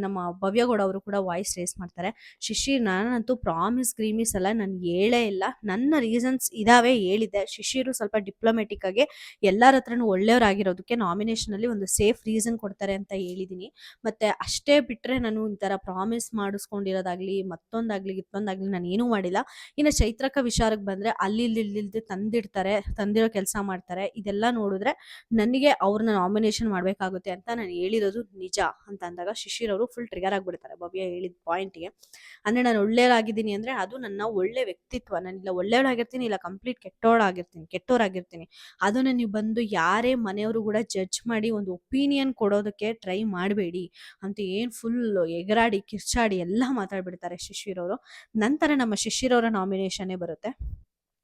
ನಮ್ಮ ಭವ್ಯಗೌಡ ಅವರು ಕೂಡ ವಾಯ್ಸ್ ರೇಸ್ ಮಾಡ್ತಾರೆ, ಶಿಶಿರ್ ನಾನಂತೂ ಪ್ರಾಮಿಸ್ ಗ್ರೀಮಿಸ್ ಎಲ್ಲ ನಾನು ಹೇಳೇ ಇಲ್ಲ, ನನ್ನ ರೀಸನ್ಸ್ ಇದಾವೆ ಹೇಳಿದ್ದೆ. ಶಿಶಿರು ಸ್ವಲ್ಪ ಡಿಪ್ಲೊಮೆಟಿಕ್ ಆಗಿ ಎಲ್ಲರ ಹತ್ರನೂ ಒಳ್ಳೆಯವರಾಗಿರೋದಕ್ಕೆ ನಾಮಿನೇಷನಲ್ಲಿ ಒಂದು ಸೇಫ್ ರೀಸನ್ ಕೊಡ್ತಾರೆ ಅಂತ ಹೇಳಿದೆ ಮಾಡಿದ್ದೀನಿ. ಮತ್ತೆ ಅಷ್ಟೇ ಬಿಟ್ರೆ ನಾನು ಈ ತರ ಪ್ರಾಮಿಸ್ ಮಾಡಿಸ್ಕೊಂಡಿರೋದಾಗ್ಲಿ, ಮತ್ತೊಂದಾಗ್ಲಿ, ಇತ್ತೊಂದಾಗ್ಲಿ ನಾನೇನೂ ಮಾಡಿಲ್ಲ. ಇನ್ನು ಚೈತ್ರಕ್ಕ ವಿಚಾರಕ್ಕೆ ಬಂದ್ರೆ ಅಲ್ಲಿ ಇಲ್ಲಿ ಇಲ್ದಿಲ್ದೆ ತಂದಿಡ್ತಾರೆ, ತಂದಿರೋ ಕೆಲಸ ಮಾಡ್ತಾರೆ. ಇದೆಲ್ಲ ನೋಡಿದ್ರೆ ನನಗೆ ಅವ್ರನ್ನ ನಾಮಿನೇಷನ್ ಮಾಡ್ಬೇಕಾಗುತ್ತೆ ಅಂತ ನಾನು ಹೇಳಿರೋದು ನಿಜ ಅಂತ ಅಂದಾಗ ಶಿಶಿರ್ ಅವರು ಫುಲ್ ಟ್ರಿಗರ್ ಆಗ್ಬಿಡ್ತಾರೆ ಭವ್ಯ ಹೇಳಿದ ಪಾಯಿಂಟ್ಗೆ. ಅಂದ್ರೆ ನಾನು ಒಳ್ಳೆಯವಳಾಗಿದ್ದೀನಿ ಅಂದ್ರೆ ಅದು ನನ್ನ ಒಳ್ಳೆ ವ್ಯಕ್ತಿತ್ವ, ನಾನಿಲ್ಲ ಒಳ್ಳೆಯವಳಾಗಿರ್ತೀನಿ ಇಲ್ಲ ಕಂಪ್ಲೀಟ್ ಕೆಟ್ಟೋರಾಗಿರ್ತೀನಿ. ಅದನ್ನ ನೀವು ಬಂದು ಯಾರೇ ಮನೆಯವರು ಕೂಡ ಜಡ್ಜ್ ಮಾಡಿ ಒಂದು ಒಪಿನಿಯನ್ ಕೊಡೋದಕ್ಕೆ ಟ್ರೈ ಮಾಡಬೇಡಿ ಅಂತ ಏನ್ ಫುಲ್ ಎಗರಾಡಿ ಕಿರ್ಚಾಡಿ ಎಲ್ಲ ಮಾತಾಡ್ಬಿಡ್ತಾರೆ ಶಿಶಿರ್ ಅವರು. ನಂತರ ನಮ್ಮ ಶಿಶಿರ್ ಅವರ ನಾಮಿನೇಷನ್ನೇ ಬರುತ್ತೆ.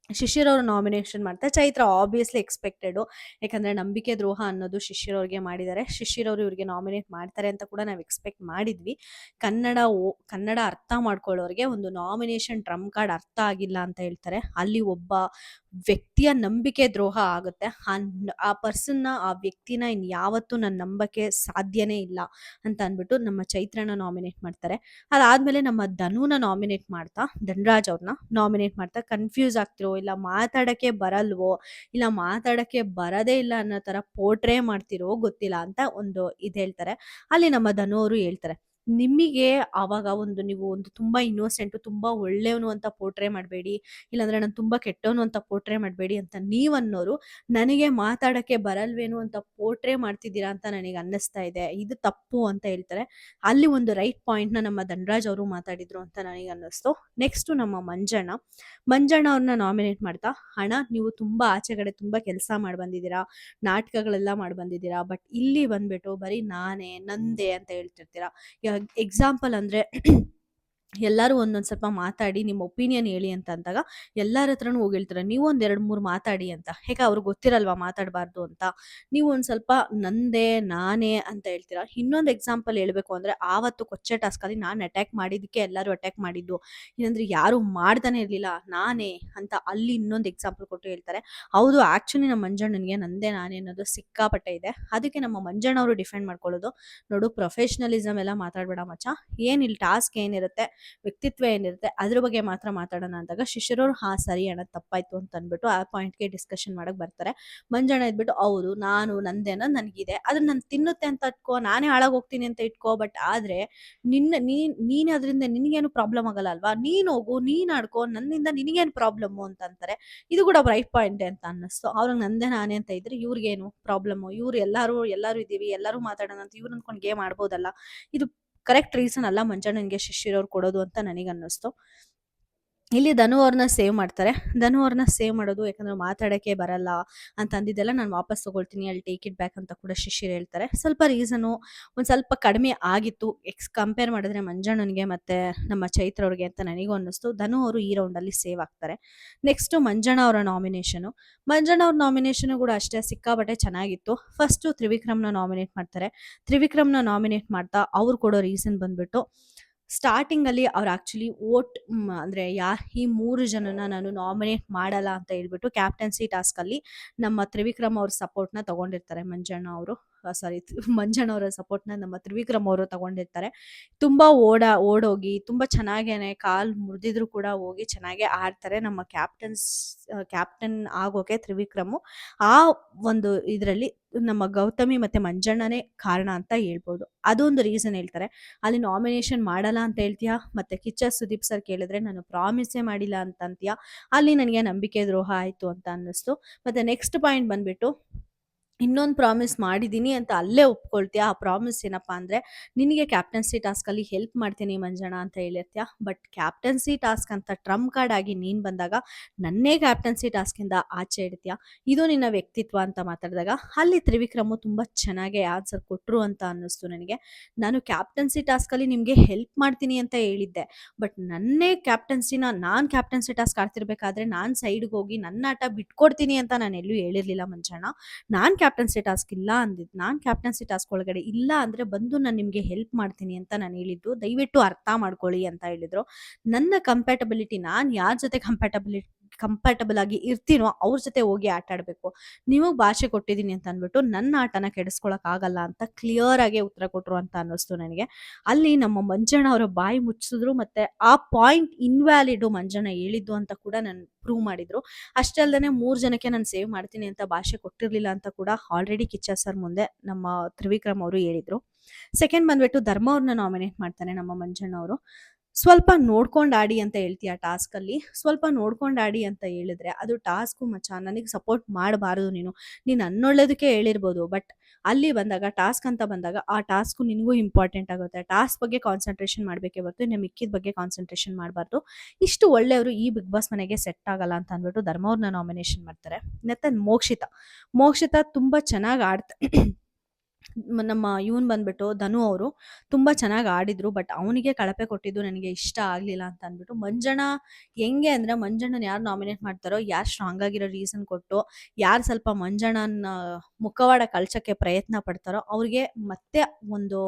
ಶಿಶಿರ್ ಅವರು ನಾಮಿನೇಷನ್ ಮಾಡ್ತಾರೆ. ಚೈತ್ರ ಆಬ್ವಿಯಸ್ಲಿ ಎಕ್ಸ್ಪೆಕ್ಟೆಡ್, ಯಾಕಂದ್ರೆ ನಂಬಿಕೆ ದ್ರೋಹ ಅನ್ನೋದು ಶಿಶಿರ್ ಅವ್ರಿಗೆ ಮಾಡಿದ್ದಾರೆ. ಶಿಶಿರ್ ಅವರು ಇವ್ರಿಗೆ ನಾಮಿನೇಟ್ ಮಾಡ್ತಾರೆ ಅಂತ ಕೂಡ ನಾವು ಎಕ್ಸ್ಪೆಕ್ಟ್ ಮಾಡಿದ್ವಿ. ಕನ್ನಡ ಅರ್ಥ ಮಾಡ್ಕೊಳ್ಳೋರಿಗೆ ಒಂದು ನಾಮಿನೇಷನ್ ಟ್ರಂಪ್ ಕಾರ್ಡ್ ಅರ್ಥ ಆಗಿಲ್ಲ ಅಂತ ಹೇಳ್ತಾರೆ. ಅಲ್ಲಿ ಒಬ್ಬ ವ್ಯಕ್ತಿಯ ನಂಬಿಕೆ ದ್ರೋಹ ಆಗುತ್ತೆ. ಆ ಪರ್ಸನ್ನ, ಆ ವ್ಯಕ್ತಿನ ಯಾವತ್ತೂ ನಾನು ನಂಬಕ್ಕೆ ಸಾಧ್ಯನೇ ಇಲ್ಲ ಅಂತ ಅಂದ್ಬಿಟ್ಟು ನಮ್ಮ ಚೈತ್ರನ ನಾಮಿನೇಟ್ ಮಾಡ್ತಾರೆ. ಅದಾದ್ಮೇಲೆ ನಮ್ಮ ಧನುನ ನಾಮಿನೇಟ್ ಮಾಡ್ತಾ, ಧನ್ರಾಜ್ ಅವ್ರನ್ನ ನಾಮಿನೇಟ್ ಮಾಡ್ತಾ, ಕನ್ಫ್ಯೂಸ್ ಆಗ್ತಿರೋ ಇಲ್ಲ ಮಾತಾಡಕ್ಕೆ ಬರಲ್ವೋ ಇಲ್ಲ ಮಾತಾಡಕ್ಕೆ ಬರದೇ ಇಲ್ಲ ಅನ್ನೋ ತರ ಪೋರ್ಟ್ರೇ ಮಾಡ್ತಿರೋ ಗೊತ್ತಿಲ್ಲ ಅಂತ ಒಂದು ಇದು ಹೇಳ್ತಾರೆ. ಅಲ್ಲಿ ನಮ್ಮ ಧನು ಅವರು ಹೇಳ್ತಾರೆ, ನಿಮಗೆ ಆವಾಗ ನೀವು ಒಂದು ತುಂಬಾ ಇನ್ನೋಸೆಂಟ್, ತುಂಬಾ ಒಳ್ಳೆಯವನು ಅಂತ ಪೋರ್ಟ್ರೇ ಮಾಡಬೇಡಿ, ಇಲ್ಲಾಂದ್ರೆ ನಾನು ತುಂಬಾ ಕೆಟ್ಟವನು ಅಂತ ಪೋರ್ಟ್ರೇ ಮಾಡಬೇಡಿ ಅಂತ ನೀವನ್ನೋರು ನನಗೆ ಮಾತಾಡಕ್ಕೆ ಬರಲ್ವೇನು ಅಂತ ಪೋರ್ಟ್ರೇ ಮಾಡ್ತಿದ್ದೀರಾ ಅಂತ ನನಗೆ ಅನ್ನಿಸ್ತಾ ಇದೆ, ಇದು ತಪ್ಪು ಅಂತ ಹೇಳ್ತಾರೆ. ಅಲ್ಲಿ ಒಂದು ರೈಟ್ ಪಾಯಿಂಟ್ ನ ನಮ್ಮ ಧನರಾಜ್ ಅವರು ಮಾತಾಡಿದ್ರು ಅಂತ ನನಗೆ ಅನ್ನಿಸ್ತು. ನೆಕ್ಸ್ಟ್ ನಮ್ಮ ಮಂಜಣ್ಣ ಅವ್ರನ್ನ ನಾಮಿನೇಟ್ ಮಾಡ್ತಾ, ಹಣ ನೀವು ತುಂಬಾ ಆಚೆಗಡೆ ತುಂಬಾ ಕೆಲಸ ಮಾಡಿ ಬಂದಿದ್ದೀರಾ, ನಾಟಕಗಳೆಲ್ಲ ಮಾಡಿ ಬಂದಿದ್ದೀರಾ, ಬಟ್ ಇಲ್ಲಿ ಬಂದ್ಬಿಟ್ಟು ಬರೀ ನಾನೇ ನಂದೇ ಅಂತ ಹೇಳ್ತಿರ್ತೀರಾ. ಎಕ್ಸಾಂಪಲ್ ಅಂದ್ರೆ ಎಲ್ಲರೂ ಒಂದೊಂದ್ ಸ್ವಲ್ಪ ಮಾತಾಡಿ ನಿಮ್ಮ ಒಪಿನಿಯನ್ ಹೇಳಿ ಅಂತ ಅಂದಾಗ ಎಲ್ಲರ ಹತ್ರನೂ ಹೋಗಿ ಹೇಳ್ತಾರೆ, ನೀವು ಒಂದ್ 2-3 ಮಾತಾಡಿ ಅಂತ. ಹೇಗೆ ಅವ್ರಿಗೆ ಗೊತ್ತಿರಲ್ವಾ ಮಾತಾಡಬಾರ್ದು ಅಂತ. ನೀವು ಒಂದ್ ಸ್ವಲ್ಪ ನಂದೇ ನಾನೇ ಅಂತ ಹೇಳ್ತೀರಾ. ಇನ್ನೊಂದು ಎಕ್ಸಾಂಪಲ್ ಹೇಳ್ಬೇಕು ಅಂದ್ರೆ, ಆವತ್ತು ಕೊಚ್ಚೆ ಟಾಸ್ಕ್ ಅಲ್ಲಿ ನಾನು ಅಟ್ಯಾಕ್ ಮಾಡಿದಕ್ಕೆ ಎಲ್ಲರೂ ಅಟ್ಯಾಕ್ ಮಾಡಿದ್ದು, ಏನಂದ್ರೆ ಯಾರು ಮಾಡ್ತಾನೆ ಇರ್ಲಿಲ್ಲ ನಾನೇ ಅಂತ. ಅಲ್ಲಿ ಇನ್ನೊಂದು ಎಕ್ಸಾಂಪಲ್ ಕೊಟ್ಟು ಹೇಳ್ತಾರೆ. ಹೌದು, ಆಕ್ಚುಲಿ ನಮ್ಮ ಮಂಜಣ್ಣನಿಗೆ ನಂದೇ ನಾನೇ ಅನ್ನೋದು ಸಿಕ್ಕಾಪಟ್ಟೆ ಇದೆ. ಅದಕ್ಕೆ ನಮ್ಮ ಮಂಜಣ್ಣ ಅವರು ಡಿಫೆಂಡ್ ಮಾಡ್ಕೊಳ್ಳೋದು, ನೋಡು ಪ್ರೊಫೆಷನಲಿಸಮ್ ಎಲ್ಲ ಮಾತಾಡ್ಬೇಡ ಮಚ್ಚ, ಏನ್ ಇಲ್ಲಿ ಟಾಸ್ಕ್ ಏನಿರುತ್ತೆ, ವ್ಯಕ್ತಿತ್ವ ಏನಿರುತ್ತೆ ಅದ್ರ ಬಗ್ಗೆ ಮಾತ್ರ ಮಾತಾಡೋಣ ಅಂದಾಗ ಶಿಶಿರವ್ರು ಹಾ ಸರಿ ಅಣ್ಣ ತಪ್ಪಾಯ್ತು ಅಂತ ಅಂದ್ಬಿಟ್ಟು ಆ ಪಾಯಿಂಟ್ಗೆ ಡಿಸ್ಕಷನ್ ಮಾಡಕ್ ಬರ್ತಾರೆ. ಮಂಜಣ್ಣ ಇದ್ಬಿಟ್ಟು ಹೌದು ನಾನು ನಂದೇ ಅನ್ನೋದು ನನಗಿದೆ, ಅದನ್ನ ನಾನು ತಿನ್ನುತ್ತೆ ಅಂತ ಇಟ್ಕೋ, ನಾನೇ ಹಾಳಾಗಿ ಹೋಗ್ತೀನಿ ಅಂತ ಇಟ್ಕೋ, ಬಟ್ ಆದ್ರೆ ನೀನ್ ಅದರಿಂದ ನಿನಗೇನು ಪ್ರಾಬ್ಲಮ್ ಆಗಲ್ಲ ಅಲ್ವಾ, ನೀನ್ ಹೋಗು ನೀನ್ ಆಡ್ಕೋ, ನನ್ನಿಂದ ನಿನಗೇನು ಪ್ರಾಬ್ಲಮ್ ಅಂತ ಅಂತಾರೆ. ಇದು ಕೂಡ ರೈಟ್ ಪಾಯಿಂಟ್ ಅಂತ ಅನ್ನಿಸ್ತು. ಅವ್ರಿಗೆ ನಂದೇ ನಾನೇ ಅಂತ ಇದ್ರೆ ಇವ್ರಿಗೇನು ಪ್ರಾಬ್ಲಮ್, ಇವ್ರು ಎಲ್ಲಾರು ಇದೀವಿ ಎಲ್ಲರೂ ಮಾತಾಡೋಣ ಅಂತ ಇವ್ರು ಅನ್ಕೊಂಡು ಗೇಮ್ ಆಡ್ಬೋದಲ್ಲ. ಇದು ಕರೆಕ್ಟ್ ರೀಸನ್ ಅಲ್ಲ ಮಂಜಣ್ಣನಿಗೆ ಶಿಶಿರ್ ಅವ್ರು ಕೊಡೋದು ಅಂತ ನನಗೆ ಅನ್ನಿಸ್ತು. ಇಲ್ಲಿ ಧನು ಅವ್ರನ್ನ ಸೇವ್ ಮಾಡ್ತಾರೆ. ಧನು ಅವ್ರನ್ನ ಸೇವ್ ಮಾಡೋದು ಯಾಕಂದ್ರೆ ಮಾತಾಡಕ್ಕೆ ಬರಲ್ಲ ಅಂತ ಅಂದಿದ್ದೆಲ್ಲ ನಾನು ವಾಪಸ್ ತಗೊಳ್ತೀನಿ, ಅಲ್ಲಿ ಟೇಕ್ ಇಟ್ ಬ್ಯಾಕ್ ಅಂತ ಕೂಡ ಶಿಶಿರ್ ಹೇಳ್ತಾರೆ. ಸ್ವಲ್ಪ ರೀಸನು ಒಂದ್ ಸ್ವಲ್ಪ ಕಡಿಮೆ ಆಗಿತ್ತು ಕಂಪೇರ್ ಮಾಡಿದ್ರೆ ಮಂಜಣ್ಣನಿಗೆ ಮತ್ತೆ ನಮ್ಮ ಚೈತ್ರ ಅವ್ರಿಗೆ ಅಂತ ನನಗೂ ಅನ್ನಿಸ್ತು. ಧನು ಅವರು ಈ ರೌಂಡ್ ಅಲ್ಲಿ ಸೇವ್ ಆಗ್ತಾರೆ. ನೆಕ್ಸ್ಟ್ ಮಂಜಣ್ಣ ಅವರ ನಾಮಿನೇಷನ್ ಕೂಡ ಅಷ್ಟೇ ಸಿಕ್ಕಾಬಟ್ಟೆ ಚೆನ್ನಾಗಿತ್ತು. ಫಸ್ಟ್ ತ್ರಿವಿಕ್ರಮ್ನ ನಾಮಿನೇಟ್ ಮಾಡ್ತಾರೆ. ತ್ರಿವಿಕ್ರಮ್ನ ನಾಮಿನೇಟ್ ಮಾಡ್ತಾ ಅವ್ರು ಕೊಡೋ ರೀಸನ್ ಬಂದ್ಬಿಟ್ಟು, ಸ್ಟಾರ್ಟಿಂಗ್ ಅಲ್ಲಿ ಅವ್ರು ಆಕ್ಚುಲಿ ಅಂದ್ರೆ ಈ 3 ಜನನ ನಾನು ನಾಮಿನೇಟ್ ಮಾಡಲ್ಲ ಅಂತ ಹೇಳ್ಬಿಟ್ಟು ಕ್ಯಾಪ್ಟನ್ಸಿ ಟಾಸ್ಕ್ ಅಲ್ಲಿ ನಮ್ಮ ತ್ರಿವಿಕ್ರಮ್ ಅವ್ರ ಸಪೋರ್ಟ್ ನ ತಗೊಂಡಿರ್ತಾರೆ. ಮಂಜಣ್ಣ ಅವರ ಸಪೋರ್ಟ್ ನ ನಮ್ಮ ತ್ರಿವಿಕ್ರಮ್ ಅವರು ತಗೊಂಡಿರ್ತಾರೆ. ತುಂಬಾ ಓಡೋಗಿ ತುಂಬಾ ಚೆನ್ನಾಗೇನೆ ಕಾಲ್ ಮುರಿದಿದ್ರು ಕೂಡ ಹೋಗಿ ಚೆನ್ನಾಗೆ ಆಡ್ತಾರೆ ನಮ್ಮ ಕ್ಯಾಪ್ಟನ್ ಆಗೋಕೆ ತ್ರಿವಿಕ್ರಮ್. ಆ ಒಂದು ಇದ್ರಲ್ಲಿ ನಮ್ಮ ಗೌತಮಿ ಮತ್ತೆ ಮಂಜಣ್ಣನೇ ಕಾರಣ ಅಂತ ಹೇಳ್ಬೋದು. ಅದೊಂದು ರೀಸನ್ ಹೇಳ್ತಾರೆ. ಅಲ್ಲಿ ನಾಮಿನೇಷನ್ ಮಾಡಲ್ಲ ಅಂತ ಹೇಳ್ತೀಯಾ, ಮತ್ತೆ ಕಿಚ್ಚ ಸುದೀಪ್ ಸರ್ ಕೇಳಿದ್ರೆ ನಾನು ಪ್ರಾಮಿಸೇ ಮಾಡಿಲ್ಲ ಅಂತ ಅಂತೀಯಾ, ಅಲ್ಲಿ ನನಗೆ ನಂಬಿಕೆ ದ್ರೋಹ ಆಯ್ತು ಅಂತ ಅನ್ನಿಸ್ತು. ಮತ್ತೆ ನೆಕ್ಸ್ಟ್ ಪಾಯಿಂಟ್ ಬಂದ್ಬಿಟ್ಟು, ಇನ್ನೊಂದು ಪ್ರಾಮಿಸ್ ಮಾಡಿದೀನಿ ಅಂತ ಅಲ್ಲೇ ಒಪ್ಕೊಳ್ತೀಯ. ಆ ಪ್ರಾಮಿಸ್ ಏನಪ್ಪಾ ಅಂದ್ರೆ, ನಿನಗೆ ಕ್ಯಾಪ್ಟನ್ಸಿ ಟಾಸ್ಕ್ ಅಲ್ಲಿ ಹೆಲ್ಪ್ ಮಾಡ್ತೀನಿ ಮಂಜಣ್ಣ ಅಂತ ಹೇಳಿರ್ತೀಯ, ಬಟ್ ಕ್ಯಾಪ್ಟನ್ಸಿ ಟಾಸ್ಕ್ ಅಂತ ಟ್ರಂಪ್ ಕಾರ್ಡ್ ಆಗಿ ನೀನ್ ಬಂದಾಗ ನನ್ನೇ ಕ್ಯಾಪ್ಟನ್ಸಿ ಟಾಸ್ಕ್ ಇಂದ ಆಚೆ ಇಡ್ತೀಯ, ಇದು ನಿನ್ನ ವ್ಯಕ್ತಿತ್ವ ಅಂತ ಮಾತಾಡಿದಾಗ ಅಲ್ಲಿ ತ್ರಿವಿಕ್ರಮು ತುಂಬಾ ಚೆನ್ನಾಗಿ ಆನ್ಸರ್ ಕೊಟ್ರು ಅಂತ ಅನ್ನಿಸ್ತು ನನಗೆ. ನಾನು ಕ್ಯಾಪ್ಟನ್ಸಿ ಟಾಸ್ಕ್ ಅಲ್ಲಿ ನಿಮ್ಗೆ ಹೆಲ್ಪ್ ಮಾಡ್ತೀನಿ ಅಂತ ಹೇಳಿದ್ದೆ, ಬಟ್ ನಾನ್ ಕ್ಯಾಪ್ಟನ್ಸಿ ಟಾಸ್ಕ್ ಆಡ್ತಿರ್ಬೇಕಾದ್ರೆ ನಾನ್ ಸೈಡ್ಗೆ ಹೋಗಿ ನನ್ನ ಆಟ ಬಿಟ್ಕೊಡ್ತೀನಿ ಅಂತ ನಾನು ಎಲ್ಲೂ ಹೇಳಿರ್ಲಿಲ್ಲ ಮಂಜಣ್ಣ. ನಾನ್ ಕ್ಯಾಪ್ಟನ್ಸಿ ಟಾಸ್ಕ್ ಇಲ್ಲ ಅಂದಿದ್ದು, ನಾನ್ ಕ್ಯಾಪ್ಟನ್ಸಿ ಟಾಸ್ಕ್ ಒಳಗಡೆ ಇಲ್ಲ ಅಂದ್ರೆ ಬಂದು ನಾನು ನಿಮ್ಗೆ ಹೆಲ್ಪ್ ಮಾಡ್ತೀನಿ ಅಂತ ನಾನು ಹೇಳಿದ್ದು, ದಯವಿಟ್ಟು ಅರ್ಥ ಮಾಡ್ಕೊಳ್ಳಿ ಅಂತ ಹೇಳಿದ್ರು. ನನ್ನ ಕಂಪ್ಯಾಟಬಿಲಿಟಿ, ನಾನ್ ಯಾರ ಜೊತೆ ಕಂಪ್ಯಾಟಬಲ್ ಆಗಿ ಇರ್ತೀನೋ ಅವ್ರ ಜೊತೆ ಹೋಗಿ ಆಟ ಆಡ್ಬೇಕು, ನಿಮಗ್ ಭಾಷೆ ಕೊಟ್ಟಿದೀನಿ ಅಂತ ಅಂದ್ಬಿಟ್ಟು ನನ್ನ ಆಟನ ಕೆಡಿಸ್ಕೊಳಕ್ ಆಗಲ್ಲ ಅಂತ ಕ್ಲಿಯರ್ ಆಗಿ ಉತ್ತರ ಕೊಟ್ರು ಅಂತ ಅನ್ನಿಸ್ತು ನನಗೆ. ಅಲ್ಲಿ ನಮ್ಮ ಮಂಜಣ್ಣ ಅವರ ಬಾಯಿ ಮುಚ್ಚಿದ್ರು, ಮತ್ತೆ ಆ ಪಾಯಿಂಟ್ ಇನ್ವ್ಯಾಲಿಡ್ ಮಂಜಣ್ಣ ಹೇಳಿದ್ದು ಅಂತ ಕೂಡ ನಾನು ಪ್ರೂವ್ ಮಾಡಿದ್ರು. ಅಷ್ಟೇ ಅಲ್ಲದೆ 3 ಜನಕ್ಕೆ ನಾನು ಸೇವ್ ಮಾಡ್ತೀನಿ ಅಂತ ಭಾಷೆ ಕೊಟ್ಟಿರ್ಲಿಲ್ಲ ಅಂತ ಕೂಡ ಆಲ್ರೆಡಿ ಕಿಚ್ಚ ಸರ್ ಮುಂದೆ ನಮ್ಮ ತ್ರಿವಿಕ್ರಮ್ ಅವರು ಹೇಳಿದ್ರು. ಸೆಕೆಂಡ್ ಬಂದ್ಬಿಟ್ಟು ಧರ್ಮ ಅವ್ರನ್ನ ನಾಮಿನೇಟ್ ಮಾಡ್ತಾರೆ ನಮ್ಮ ಮಂಜಣ್ಣ ಅವರು. ಸ್ವಲ್ಪ ನೋಡ್ಕೊಂಡು ಆಡಿ ಅಂತ ಹೇಳ್ತೀಯ ಟಾಸ್ಕಲ್ಲಿ, ಸ್ವಲ್ಪ ನೋಡ್ಕೊಂಡು ಆಡಿ ಅಂತ ಹೇಳಿದ್ರೆ ಅದು ಟಾಸ್ಕು ಮಚ್ಚ. ನನಗೆ ಸಪೋರ್ಟ್ ಮಾಡಬಾರದು ನೀನು, ನೀನು ನನ್ನೊಳ್ಳೇದಕ್ಕೆ ಹೇಳಿರ್ಬೋದು, ಬಟ್ ಅಲ್ಲಿ ಬಂದಾಗ ಟಾಸ್ಕ್ ಅಂತ ಬಂದಾಗ ಆ ಟಾಸ್ಕು ನಿನಗೂ ಇಂಪಾರ್ಟೆಂಟ್ ಆಗುತ್ತೆ. ಟಾಸ್ಕ್ ಬಗ್ಗೆ ಕಾನ್ಸಂಟ್ರೇಷನ್ ಮಾಡಬೇಕೇ ಹೊರತು ಇನ್ನು ಮಿಕ್ಕಿದ ಬಗ್ಗೆ ಕಾನ್ಸಂಟ್ರೇಷನ್ ಮಾಡಬಾರ್ದು. ಇಷ್ಟು ಒಳ್ಳೆಯವರು ಈ ಬಿಗ್ ಬಾಸ್ ಮನೆಗೆ ಸೆಟ್ ಆಗಲ್ಲ ಅಂತ ಅಂದ್ಬಿಟ್ಟು ಧರ್ಮ ಅವ್ರನ್ನ ನಾಮಿನೇಷನ್ ಮಾಡ್ತಾರೆ. ಮತ್ತೆ ಮೋಕ್ಷಿತಾ ತುಂಬ ಚೆನ್ನಾಗಿ ನಮ್ಮ ಇವನ್ ಬಂದ್ಬಿಟ್ಟು ಧನು ಅವರು ತುಂಬಾ ಚೆನ್ನಾಗಿ ಆಡಿದ್ರು, ಬಟ್ ಅವನಿಗೆ ಕಳಪೆ ಕೊಟ್ಟಿದ್ದು ನನಗೆ ಇಷ್ಟ ಆಗ್ಲಿಲ್ಲ ಅಂತ ಅಂದ್ಬಿಟ್ಟು ಮಂಜಣ್ಣ ಹೆಂಗೆ ಅಂದ್ರೆ ಮಂಜಣ್ಣನ ಯಾರು ನಾಮಿನೇಟ್ ಮಾಡ್ತಾರೋ, ಯಾರು ಸ್ಟ್ರಾಂಗ್ ಆಗಿರೋ ರೀಸನ್ ಕೊಟ್ಟು ಯಾರು ಸ್ವಲ್ಪ ಮಂಜಣ್ಣನ ಮುಖವಾಡ ಕಳ್ಸಕ್ಕೆ ಪ್ರಯತ್ನ ಪಡ್ತಾರೋ ಅವ್ರಿಗೆ ಮತ್ತೆ ಒಂದು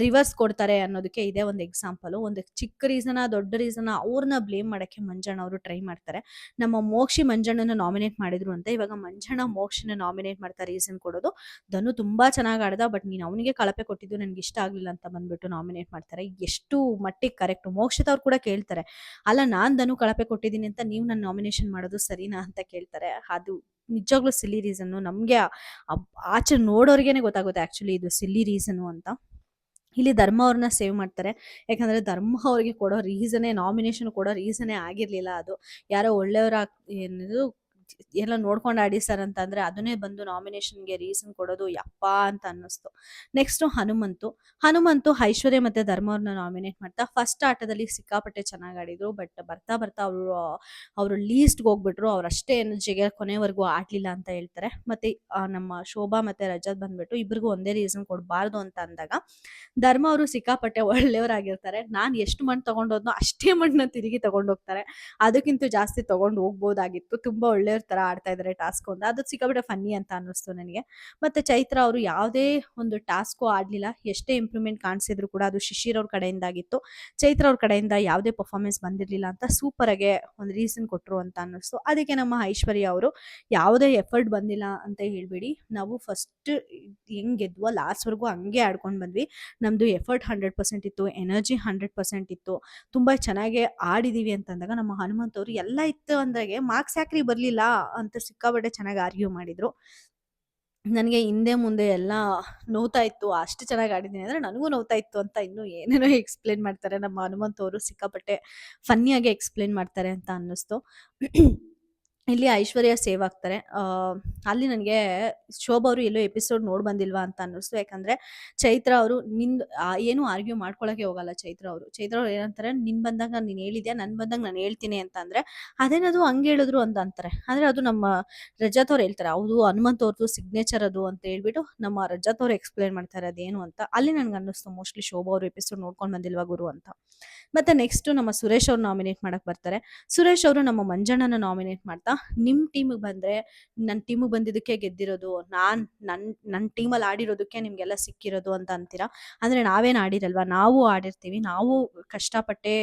ರಿವರ್ಸ್ ಕೊಡ್ತಾರೆ ಅನ್ನೋದಕ್ಕೆ ಇದೇ ಒಂದು ಎಕ್ಸಾಂಪಲ್. ಒಂದು ಚಿಕ್ಕ ದೊಡ್ಡ ರೀಸನ್ ಅವ್ರನ್ನ ಬ್ಲೇಮ್ ಮಾಡಕ್ಕೆ ಮಂಜಣ್ಣ ಅವರು ಟ್ರೈ ಮಾಡ್ತಾರೆ. ನಮ್ಮ ಮೋಕ್ಷಿ ಮಂಜಣ್ಣನ ನಾಮಿನೇಟ್ ಮಾಡಿದ್ರು ಅಂತ ಇವಾಗ ಮಂಜಣ್ಣ ಮೋಕ್ಷಿನ ನಾಮಿನೇಟ್ ಮಾಡ್ತಾರೆ. ರೀಸನ್ ಕೊಡೋದು ಧನು ತುಂಬಾ ಚೆನ್ನಾಗಿ ಆಡ್ದ, ಬಟ್ ನೀನು ಅವನಿಗೆ ಕಳಪೆ ಕೊಟ್ಟಿದ್ದು ನನಗೆ ಇಷ್ಟ ಆಗ್ಲಿಲ್ಲ ಅಂತ ಬಂದ್ಬಿಟ್ಟು ನಾಮಿನೇಟ್ ಮಾಡ್ತಾರೆ. ಎಷ್ಟು ಮಟ್ಟಿಗೆ ಕರೆಕ್ಟ್? ಮೋಕ್ಷಿತ ಅವ್ರು ಕೂಡ ಕೇಳ್ತಾರೆ, ಅಲ್ಲ ನಾನ್ ಧನು ಕಳಪೆ ಕೊಟ್ಟಿದ್ದೀನಿ ಅಂತ ನೀವು ನನ್ನ ನಾಮಿನೇಷನ್ ಮಾಡೋದು ಸರಿನಾ ಅಂತ ಕೇಳ್ತಾರೆ. ಅದು ನಿಜವಾಗ್ಲೂ ಸಿಲ್ಲಿ ರೀಸನ್. ನಮ್ಗೆ ಆಚೆ ನೋಡೋರ್ಗೆನೆ ಗೊತ್ತಾಗುತ್ತೆ ಆಕ್ಚುಲಿ ಇದು ಸಿಲ್ಲಿ ರೀಸನು ಅಂತ. ಇಲ್ಲಿ ಧರ್ಮ ಅವ್ರನ್ನ ಸೇವ್ ಮಾಡ್ತಾರೆ, ಯಾಕಂದ್ರೆ ಧರ್ಮ ಅವ್ರಿಗೆ ಕೊಡೋ ರೀಸನೇ, ನಾಮಿನೇಷನ್ ಕೊಡೋ ರೀಸನೇ ಆಗಿರ್ಲಿಲ್ಲ. ಅದು ಯಾರೋ ಒಳ್ಳೆಯವರ ಏನಿದು ಎಲ್ಲ ನೋಡ್ಕೊಂಡು ಆಡಿಸ್ತಾರ ಅಂತ ಅಂದ್ರೆ ಅದನ್ನೇ ಬಂದು ನಾಮಿನೇಷನ್ಗೆ ರೀಸನ್ ಕೊಡೋದು ಯಪ್ಪಾ ಅಂತ ಅನ್ನಿಸ್ತು. ನೆಕ್ಸ್ಟ್ ಹನುಮಂತು ಐಶ್ವರ್ಯ ಮತ್ತೆ ಧರ್ಮ ಅವ್ರನ್ನ ನಾಮಿನೇಟ್ ಮಾಡ್ತಾ ಫಸ್ಟ್ ಆಟದಲ್ಲಿ ಸಿಕ್ಕಾಪಟ್ಟೆ ಚೆನ್ನಾಗಿ ಆಡಿದ್ರು, ಬಟ್ ಬರ್ತಾ ಬರ್ತಾ ಅವರು ಲೀಸ್ಟ್ಗೆ ಹೋಗ್ಬಿಟ್ರು. ಅವ್ರಷ್ಟೇ ಎನರ್ಜಿಗೆ ಕೊನೆವರೆಗೂ ಆಡ್ಲಿಲ್ಲ ಅಂತ ಹೇಳ್ತಾರೆ. ಮತ್ತೆ ನಮ್ಮ ಶೋಭಾ ಮತ್ತೆ ರಜತ್ ಬಂದ್ಬಿಟ್ಟು ಇಬ್ರಿಗೂ ಒಂದೇ ರೀಸನ್ ಕೊಡಬಾರ್ದು ಅಂತ ಅಂದಾಗ ಧರ್ಮ ಅವರು ಸಿಕ್ಕಾಪಟ್ಟೆ ಒಳ್ಳೆಯವರಾಗಿರ್ತಾರೆ. ನಾನು ಎಷ್ಟು ಮಣ್ಣು ತಗೊಂಡೋದ್ನೋ ಅಷ್ಟೇ ಮಣ್ಣನ್ನ ತಿರುಗಿ ತಗೊಂಡೋಗ್ತಾರೆ, ಅದಕ್ಕಿಂತ ಜಾಸ್ತಿ ತಗೊಂಡು ಹೋಗ್ಬೋದಾಗಿತ್ತು. ತುಂಬಾ ಒಳ್ಳೆಯವ್ರ ತರ ಆಡ್ತಾ ಇದಾರೆ ಟಾಸ್ಕ್ ಅಂತ, ಅದು ಸಿಕ್ಕಾಪಟ್ಟೆ ಫನ್ನಿ ಅಂತ ಅನ್ನಿಸ್ತು ನನಗೆ. ಮತ್ತೆ ಚೈತ್ರ ಅವರು ಯಾವುದೇ ಒಂದು ಟಾಸ್ಕು ಆಡ್ಲಿಲ್ಲ, ಎಷ್ಟೇ ಇಂಪ್ರೂವ್ಮೆಂಟ್ ಕಾಣಿಸಿದ್ರು ಕೂಡ ಅದು ಶಿಶಿರ್ ಅವ್ರ ಕಡೆಯಿಂದ ಆಗಿತ್ತು. ಚೈತ್ರ ಅವ್ರ ಕಡೆಯಿಂದ ಯಾವುದೇ ಪರ್ಫಾರ್ಮೆನ್ಸ್ ಬಂದಿರಲಿಲ್ಲ ಅಂತ ಸೂಪರ್ ಆಗಿ ಒಂದು ರೀಸನ್ ಕೊಟ್ಟರು ಅಂತ ಅನ್ನಿಸ್ತು. ಅದಕ್ಕೆ ನಮ್ಮ ಐಶ್ವರ್ಯ ಅವರು ಯಾವುದೇ ಎಫರ್ಟ್ ಬಂದಿಲ್ಲ ಅಂತ ಹೇಳ್ಬೇಡಿ, ನಾವು ಫಸ್ಟ್ ಹೆಂಗ್ ಗೆದ್ವೋ ಲಾಸ್ಟ್ವರೆಗೂ ಹಂಗೆ ಆಡ್ಕೊಂಡು ಬಂದ್ವಿ. ನಮ್ದು ಎಫರ್ಟ್ 100% ಇತ್ತು, ಎನರ್ಜಿ 100% ಇತ್ತು, ತುಂಬಾ ಚೆನ್ನಾಗಿ ಆಡಿದೀವಿ ಅಂತಂದಾಗ ನಮ್ಮ ಹನುಮಂತ್ ಅವರು ಎಲ್ಲ ಇತ್ತು ಅಂದಾಗೆ ಮಾರ್ಕ್ಸ್ ಯಾಕ್ರಿ ಬರ್ಲಿಲ್ಲ ಅಂತ ಸಿಕ್ಕಾಪಟ್ಟೆ ಚೆನ್ನಾಗಿ ಆರ್ಗ್ಯೂ ಮಾಡಿದ್ರು. ನನಗೆ ಹಿಂದೆ ಮುಂದೆ ಎಲ್ಲ ನೋವ್ತಾ ಇತ್ತು, ಅಷ್ಟು ಚೆನ್ನಾಗಿ ಆಡಿದ್ದೀನಿ ಅಂದ್ರೆ ನನಗೂ ನೋವ್ತಾ ಇತ್ತು ಅಂತ ಇನ್ನೂ ಏನೇನೋ ಎಕ್ಸ್ಪ್ಲೇನ್ ಮಾಡ್ತಾರೆ ನಮ್ಮ ಹನುಮಂತ್ ಅವರು. ಸಿಕ್ಕಾಪಟ್ಟೆ ಫನ್ನಿಯಾಗಿ ಎಕ್ಸ್ಪ್ಲೇನ್ ಮಾಡ್ತಾರೆ ಅಂತ ಅನ್ನಿಸ್ತು. ಇಲ್ಲಿ ಐಶ್ವರ್ಯ ಸೇವ್ ಆಗ್ತಾರೆ. ಅಲ್ಲಿ ನನಗೆ ಶೋಭಾ ಅವರು ಎಲ್ಲೋ ಎಪಿಸೋಡ್ ನೋಡಿ ಬಂದಿಲ್ವಾ ಅಂತ ಅನ್ನಿಸ್ತು. ಯಾಕಂದ್ರೆ ಚೈತ್ರ ಅವರು ಏನು ಆರ್ಗ್ಯೂ ಮಾಡ್ಕೊಳಕ್ಕೆ ಹೋಗಲ್ಲ. ಚೈತ್ರ ಅವ್ರು ಏನಂತಾರೆ, ನಿನ್ ಬಂದಾಗ ನೀನ್ ಹೇಳಿದ್ಯಾ, ನನ್ ಬಂದಾಗ ನಾನು ಹೇಳ್ತೀನಿ ಅಂತ ಅಂದ್ರೆ ಅದೇನದು ಹಂಗೆ ಹೇಳಿದ್ರು ಅಂತ ಅಂತಾರೆ. ಅಂದ್ರೆ ಅದು ನಮ್ಮ ರಜತ್ ಅವ್ರು ಹೇಳ್ತಾರೆ, ಹೌದು ಹನುಮಂತ್ ಅವ್ರದ್ದು ಸಿಗ್ನೇಚರ್ ಅದು ಅಂತ ಹೇಳ್ಬಿಟ್ಟು ನಮ್ಮ ರಜತ್ ಅವ್ರು ಎಕ್ಸ್ಪ್ಲೇನ್ ಮಾಡ್ತಾರೆ ಅದೇನು ಅಂತ. ಅಲ್ಲಿ ನನ್ಗೆ ಅನ್ನಿಸ್ತು ಮೋಸ್ಟ್ಲಿ ಶೋಭಾ ಅವರು ಎಪಿಸೋಡ್ ನೋಡ್ಕೊಂಡು ಬಂದಿಲ್ವಾ ಗುರು ಅಂತ. ಮತ್ತೆ ನೆಕ್ಸ್ಟ್ ನಮ್ಮ ಸುರೇಶ್ ಅವ್ರು ನಾಮಿನೇಟ್ ಮಾಡಕ್ ಬರ್ತಾರೆ. ಸುರೇಶ್ ಅವರು ನಮ್ಮ ಮಂಜಣ್ಣನ ನಾಮಿನೇಟ್ ಮಾಡ್ತಾ, ನಿಮ್ ಟೀಮಿಗೆ ಬಂದ್ರೆ ನನ್ನ ಟೀಮಿಗೆ ಬಂದಿದ್ದಕ್ಕೆ ಗೆದ್ದಿರೋದು, ನನ್ನ ಟೀಮಲ್ಲಿ ಆಡಿರೋದಕ್ಕೆ ನಿಮ್ಗೆಲ್ಲ ಸಿಕ್ಕಿರೋದು ಅಂತ ಅಂತೀರಾ. ಅಂದ್ರೆ ನಾವೇನ್ ಆಡಿರಲ್ವಾ, ನಾವು ಆಡಿರ್ತೀವಿ, ನಾವು ಕಷ್ಟಪಟ್ಟೆ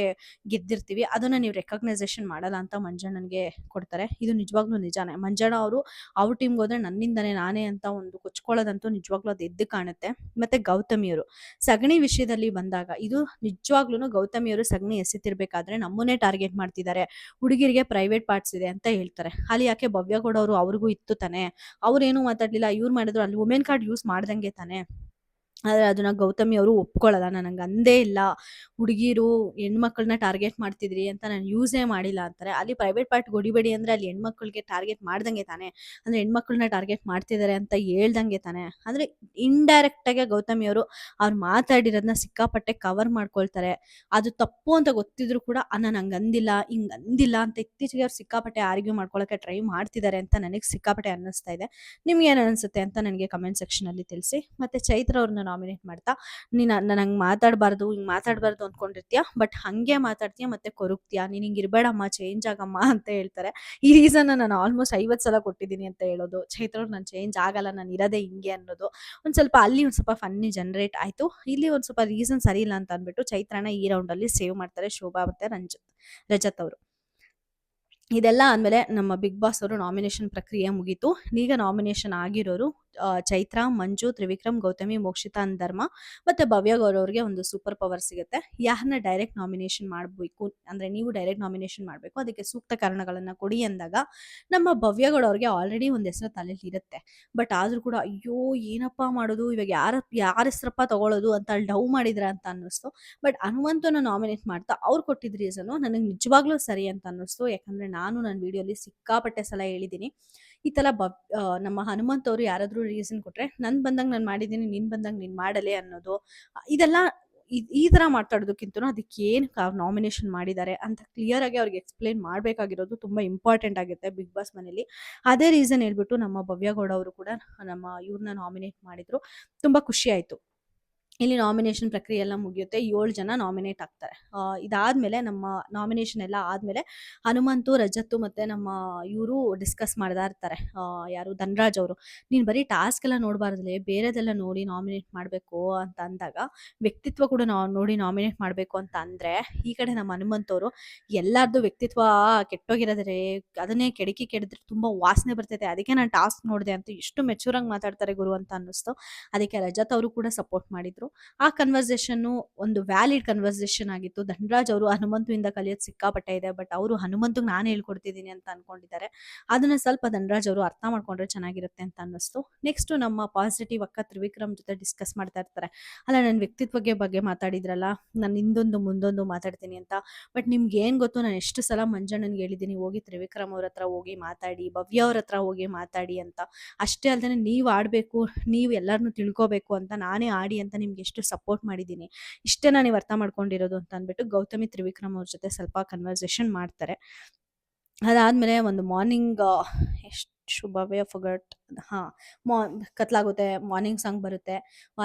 ಗೆದ್ದಿರ್ತೀವಿ, ಅದನ್ನ ನೀವು ರೆಕಗ್ನೈಸೇಷನ್ ಮಾಡಲ್ಲ ಅಂತ ಮಂಜಣ್ಣನ್ಗೆ ಕೊಡ್ತಾರೆ. ಇದು ನಿಜವಾಗ್ಲೂ ನಿಜಾನೇ. ಮಂಜಣ್ಣ ಅವರು ಅವ್ರ ಟೀಮ್ಗೆ ಹೋದ್ರೆ ನನ್ನಿಂದನೇ ನಾನೇ ಅಂತ ಒಂದು ಕೊಚ್ಕೊಳ್ಳೋದಂತೂ ನಿಜವಾಗ್ಲೂ ಅದು ಎದ್ದು ಕಾಣುತ್ತೆ. ಮತ್ತೆ ಗೌತಮಿಯವರು ಸಗಣಿ ವಿಷಯದಲ್ಲಿ ಬಂದಾಗ, ಇದು ನಿಜವಾಗ್ಲೂ ಗೌತಮಿಯವರು ಸಗಣಿ ಎಸಿತಿರ್ಬೇಕಾದ್ರೆ ನಮ್ಮನ್ನೇ ಟಾರ್ಗೆಟ್ ಮಾಡ್ತಿದ್ದಾರೆ, ಹುಡುಗಿರಿಗೆ ಪ್ರೈವೇಟ್ ಪಾರ್ಟ್ಸ್ ಇದೆ ಅಂತ ಹೇಳ್ತಾರೆ. ಅಲ್ಲಿ ಯಾಕೆ ಭವ್ಯಗೌಡ ಅವರು ಅವ್ರಿಗೂ ಇತ್ತು ತಾನೆ, ಅವ್ರೇನು ಮಾತಾಡ್ಲಿಲ್ಲ, ಇವ್ರು ಮಾಡಿದ್ರು, ಅಲ್ಲಿ ವುಮೆನ್ ಕಾರ್ಡ್ ಯೂಸ್ ಮಾಡ್ದಂಗೆ ತಾನೆ. ಆದ್ರೆ ಅದನ್ನ ಗೌತಮಿ ಅವರು ಒಪ್ಕೊಳ್ಳಲ್ಲ. ನಾನು ಹಂಗೆ ಅಂದೇ ಇಲ್ಲ, ಹುಡುಗಿರು ಹೆಣ್ಮಕ್ಳನ್ನ ಟಾರ್ಗೆಟ್ ಮಾಡ್ತಿದ್ರಿ ಅಂತ ನಾನು ಯೂಸೇ ಮಾಡಿಲ್ಲ ಅಂತಾರೆ. ಅಲ್ಲಿ ಪ್ರೈವೇಟ್ ಪಾರ್ಟ್ ಹೊಡಿಬೇಡಿ ಅಂದ್ರೆ ಅಲ್ಲಿ ಹೆಣ್ಮಕ್ಳಿಗೆ ಟಾರ್ಗೆಟ್ ಮಾಡ್ದಂಗೆ ತಾನೆ, ಅಂದ್ರೆ ಹೆಣ್ಮಕ್ಳನ್ನ ಟಾರ್ಗೆಟ್ ಮಾಡ್ತಿದ್ದಾರೆ ಅಂತ ಹೇಳ್ದಂಗೆ ತಾನೆ. ಅಂದ್ರೆ ಇಂಡೈರೆಕ್ಟ್ ಆಗಿ ಗೌತಮಿ ಅವರು ಅವ್ರು ಮಾತಾಡಿರೋದನ್ನ ಸಿಕ್ಕಾಪಟ್ಟೆ ಕವರ್ ಮಾಡ್ಕೊಳ್ತಾರೆ. ಅದು ತಪ್ಪು ಅಂತ ಗೊತ್ತಿದ್ರು ಕೂಡ ನಾನು ಹಂಗೆ ಅಂದಿಲ್ಲ, ಹಿಂಗೆ ಅಂದಿಲ್ಲ ಅಂತ ಇತ್ತೀಚೆಗೆ ಅವ್ರು ಸಿಕ್ಕಾಪಟ್ಟೆ ಆರ್ಗ್ಯೂ ಮಾಡ್ಕೊಳ್ಳೋಕೆ ಟ್ರೈ ಮಾಡ್ತಿದ್ದಾರೆ ಅಂತ ನನಗೆ ಸಿಕ್ಕಾಪಟ್ಟೆ ಅನ್ನಿಸ್ತಾ ಇದೆ. ನಿಮ್ಗೆ ಏನು ಅನಿಸುತ್ತೆ ಅಂತ ನನಗೆ ಕಮೆಂಟ್ ಸೆಕ್ಷನ್ ಅಲ್ಲಿ ತಿಳಿಸಿ. ಮತ್ತೆ ಚೈತ್ರ ಅವ್ರನ್ನ ನಾಮಿನೇಟ್ ಮಾಡ್ತಾ, ನಾನು ಹಂಗೆ ಮಾತಾಡಬಾರ್ದು, ಹಿಂಗೆ ಮಾತಾಡಬಾರ್ದು ಅಂದ್ಕೊಂಡಿರ್ತೀಯ, ಬಟ್ ಹಂಗೆ ಮಾತಾಡ್ತೀಯ ಮತ್ತೆ ಕೊರಗ್ತೀಯ, ನೀನು ಹಿಂಗೆ ಇರಬೇಡಮ್ಮ, ಚೇಂಜ್ ಆಗಮ್ಮ ಅಂತ ಹೇಳ್ತಾರೆ. ಈ ರೀಸನ್ ನಾನು ಆಲ್ಮೋಸ್ಟ್ 50 ಸಲ ಕೊಟ್ಟಿದ್ದೀನಿ ಅಂತ ಹೇಳೋದು. ಚೈತ್ರ ಅವ್ರು ನಾನು ಚೇಂಜ್ ಆಗಲ್ಲ, ನಾನು ಇರೋದೇ ಹಿಂಗೆ ಅನ್ನೋದು ಒಂದು ಸ್ವಲ್ಪ ಅಲ್ಲಿ ಒಂದು ಸ್ವಲ್ಪ ಫನ್ನಿ ಜನರೇಟ್ ಆಯಿತು. ಇಲ್ಲಿ ಒಂದು ಸ್ವಲ್ಪ ರೀಸನ್ ಸರಿ ಇಲ್ಲ ಅಂತ ಅಂದ್ಬಿಟ್ಟು ಚೈತ್ರನ ಈ ರೌಂಡಲ್ಲಿ ಸೇವ್ ಮಾಡ್ತಾರೆ ಶೋಭಾ ಮತ್ತೆ ರಜತ್ ಅವರು. ಇದೆಲ್ಲ ಆದಮೇಲೆ ನಮ್ಮ ಬಿಗ್ ಬಾಸ್ ಅವರು ನಾಮಿನೇಷನ್ ಪ್ರಕ್ರಿಯೆ ಮುಗೀತು. ಈಗ ನಾಮಿನೇಷನ್ ಆಗಿರೋರು ಚೈತ್ರ, ಮಂಜು, ತ್ರಿವಿಕ್ರಮ್, ಗೌತಮಿ, ಮೋಕ್ಷಿತಾ, ಧರ್ಮ ಮತ್ತೆ ಭವ್ಯ ಗೌಡ ಅವ್ರಿಗೆ ಒಂದು ಸೂಪರ್ ಪವರ್ ಸಿಗುತ್ತೆ. ಯಾರನ್ನ ಡೈರೆಕ್ಟ್ ನಾಮಿನೇಷನ್ ಮಾಡಬೇಕು ಅಂದ್ರೆ ನೀವು ಡೈರೆಕ್ಟ್ ನಾಮಿನೇಷನ್ ಮಾಡಬೇಕು, ಅದಕ್ಕೆ ಸೂಕ್ತ ಕಾರಣಗಳನ್ನ ಕೊಡಿ ಅಂದಾಗ ನಮ್ಮ ಭವ್ಯ ಗೌಡ ಅವ್ರಿಗೆ ಆಲ್ರೆಡಿ ಒಂದು ಹೆಸರು ತಲೆಯಲ್ಲಿ ಇರುತ್ತೆ. ಬಟ್ ಆದ್ರೂ ಕೂಡ ಅಯ್ಯೋ ಏನಪ್ಪಾ ಮಾಡೋದು, ಇವಾಗ ಯಾರ ಹೆಸರಪ್ಪ ತಗೊಳ್ಳೋದು ಅಂತ ಅಲ್ಲಿ ಡವ್ ಮಾಡಿದ್ರ ಅಂತ ಅನ್ನಿಸ್ತು. ಬಟ್ ಹನುಮಂತನ ನಾಮಿನೇಟ್ ಮಾಡ್ತಾ ಅವ್ರು ಕೊಟ್ಟಿದ್ದ ರೀಸನು ನನಗೆ ನಿಜವಾಗ್ಲೂ ಸರಿ ಅಂತ ಅನ್ನಿಸ್ತು. ಯಾಕಂದ್ರೆ ನಾನು ನನ್ನ ವಿಡಿಯೋಲಿ ಸಿಕ್ಕಾಪಟ್ಟೆ ಸಲ ಹೇಳಿದ್ದೀನಿ, ಈ ತರ ನಮ್ಮ ಹನುಮಂತ್ ಅವರು ಯಾರಾದ್ರೂ ರೀಸನ್ ಕೊಟ್ರೆ ನನ್ ಬಂದಂಗ್ ನಾನು ಮಾಡಿದ್ದೀನಿ, ನಿನ್ ಬಂದಂಗ್ ನೀನ್ ಮಾಡಲೆ ಅನ್ನೋದು, ಇದೆಲ್ಲ ಈ ತರ ಮಾತಾಡೋದಕ್ಕಿಂತ ಅದಕ್ಕೆ ಏನ್ ನಾಮಿನೇಷನ್ ಮಾಡಿದ್ದಾರೆ ಅಂತ ಕ್ಲಿಯರ್ ಆಗಿ ಅವ್ರಿಗೆ ಎಕ್ಸ್ಪ್ಲೇನ್ ಮಾಡ್ಬೇಕಾಗಿರೋದು ತುಂಬಾ ಇಂಪಾರ್ಟೆಂಟ್ ಆಗುತ್ತೆ ಬಿಗ್ ಬಾಸ್ ಮನೇಲಿ. ಅದೇ ರೀಸನ್ ಹೇಳ್ಬಿಟ್ಟು ನಮ್ಮ ಭವ್ಯ ಗೌಡ ಅವರು ಕೂಡ ನಮ್ಮ ಇವ್ರನ್ನ ನಾಮಿನೇಟ್ ಮಾಡಿದ್ರು. ತುಂಬಾ ಖುಷಿ ಆಯ್ತು. ಇಲ್ಲಿ ನಾಮಿನೇಷನ್ ಪ್ರಕ್ರಿಯೆ ಎಲ್ಲ ಮುಗಿಯುತ್ತೆ. 7 ಜನ ನಾಮಿನೇಟ್ ಆಗ್ತಾರೆ. ಇದಾದ್ಮೇಲೆ ನಮ್ಮ ನಾಮಿನೇಷನ್ ಎಲ್ಲ ಆದ್ಮೇಲೆ ಹನುಮಂತು, ರಜತ್ತು ಮತ್ತೆ ನಮ್ಮ ಇವರು ಡಿಸ್ಕಸ್ ಮಾಡ್ತಾ ಇರ್ತಾರೆ. ಯಾರು ಧನರಾಜ್ ಅವರು, ನೀನ್ ಬರೀ ಟಾಸ್ಕ್ ಎಲ್ಲ ನೋಡ್ಬಾರ್ದಲೆ, ಬೇರೆದೆಲ್ಲ ನೋಡಿ ನಾಮಿನೇಟ್ ಮಾಡ್ಬೇಕು ಅಂತ ಅಂದಾಗ, ವ್ಯಕ್ತಿತ್ವ ಕೂಡ ನೋಡಿ ನಾಮಿನೇಟ್ ಮಾಡ್ಬೇಕು ಅಂತ ಅಂದ್ರೆ ಈ ಕಡೆ ನಮ್ಮ ಹನುಮಂತವರು ಎಲ್ಲಾರ್ದು ವ್ಯಕ್ತಿತ್ವ ಕೆಟ್ಟೋಗಿರೋದ್ರೆ ಅದನ್ನೇ ಕೆಡಿದ್ರೆ ತುಂಬಾ ವಾಸನೆ ಬರ್ತೈತೆ, ಅದಕ್ಕೆ ನಾನು ಟಾಸ್ಕ್ ನೋಡಿದೆ ಅಂತ ಎಷ್ಟು ಮೆಚೂರ್ ಆಗಿ ಮಾತಾಡ್ತಾರೆ ಗುರು ಅಂತ ಅನ್ನಿಸ್ತು. ಅದಕ್ಕೆ ರಜತ್ ಅವರು ಕೂಡ ಸಪೋರ್ಟ್ ಮಾಡಿದ್ರು. ಆ ಕನ್ವರ್ಸೇಷನ್ ಒಂದು ವ್ಯಾಲಿಡ್ ಕನ್ವರ್ಸೇಷನ್ ಆಗಿತ್ತು. ಧನರಾಜ್ ಅವರು ಹನುಮಂತುವಿಂದ ಕಲಿಯೋದು ಸಿಕ್ಕಾಪಟ್ಟೆ ಇದೆ, ಬಟ್ ಅವರು ಹನುಮಂತಗ್ ನಾನು ಹೇಳ್ಕೊಡ್ತಿದ್ದೀನಿ ಅಂತ ಅನ್ಕೊಂಡಿದ್ದಾರೆ. ಅದನ್ನ ಸ್ವಲ್ಪ ಧನರಾಜ್ ಅವರು ಅರ್ಥ ಮಾಡ್ಕೊಂಡ್ರೆ ಚೆನ್ನಾಗಿರುತ್ತೆ ಅಂತ ಅನ್ನಿಸ್ತು. ನೆಕ್ಸ್ಟ್ ನಮ್ಮ ಪಾಸಿಟಿವ್ ಅಕ್ಕ ತ್ರಿವಿಕ್ರಮ್ ಜೊತೆ ಡಿಸ್ಕಸ್ ಮಾಡ್ತಾ ಇರ್ತಾರೆ. ಅಲ್ಲ, ನನ್ನ ವ್ಯಕ್ತಿತ್ವಕ್ಕೆ ಬಗ್ಗೆ ಮಾತಾಡಿದ್ರಲ್ಲ, ನಾನು ಹಿಂದೊಂದು ಮುಂದೊಂದು ಮಾತಾಡ್ತೀನಿ ಅಂತ. ಬಟ್ ನಿಮ್ಗೆ ಏನ್ ಗೊತ್ತು, ನಾನು ಎಷ್ಟು ಸಲ ಮಂಜಣ್ಣನ್ಗೆ ಹೇಳಿದ್ದೀನಿ ಹೋಗಿ ತ್ರಿವಿಕ್ರಮ್ ಅವ್ರ ಹತ್ರ ಹೋಗಿ ಮಾತಾಡಿ, ಭವ್ಯ ಅವ್ರ ಹತ್ರ ಹೋಗಿ ಮಾತಾಡಿ ಅಂತ. ಅಷ್ಟೇ ಅಲ್ದೇ ನೀವು ಆಡ್ಬೇಕು, ನೀವು ಎಲ್ಲರನ್ನೂ ತಿಳ್ಕೋಬೇಕು ಅಂತ ನಾನೇ ಆಡಿ ಅಂತ ನಿಮ್ಗೆ ಎಷ್ಟು ಸಪೋರ್ಟ್ ಮಾಡಿದ್ದೀನಿ, ಇಷ್ಟೇನಾ ನೀವು ಅರ್ಥ ಮಾಡ್ಕೊಂಡಿರೋದು ಅಂತ ಅಂದ್ಬಿಟ್ಟು ಗೌತಮಿ ತ್ರಿವಿಕ್ರಮ್ ಅವ್ರ ಜೊತೆ ಸ್ವಲ್ಪ ಕನ್ವರ್ಸೇಷನ್ ಮಾಡ್ತಾರೆ. ಅದಾದ್ಮೇಲೆ ಒಂದು ಮಾರ್ನಿಂಗ್ ಎಷ್ಟು ಶುಭವೇ ಫಗಟ್ ಕತ್ಲಾಗುತ್ತೆ, ಮಾರ್ನಿಂಗ್ ಸಾಂಗ್ ಬರುತ್ತೆ.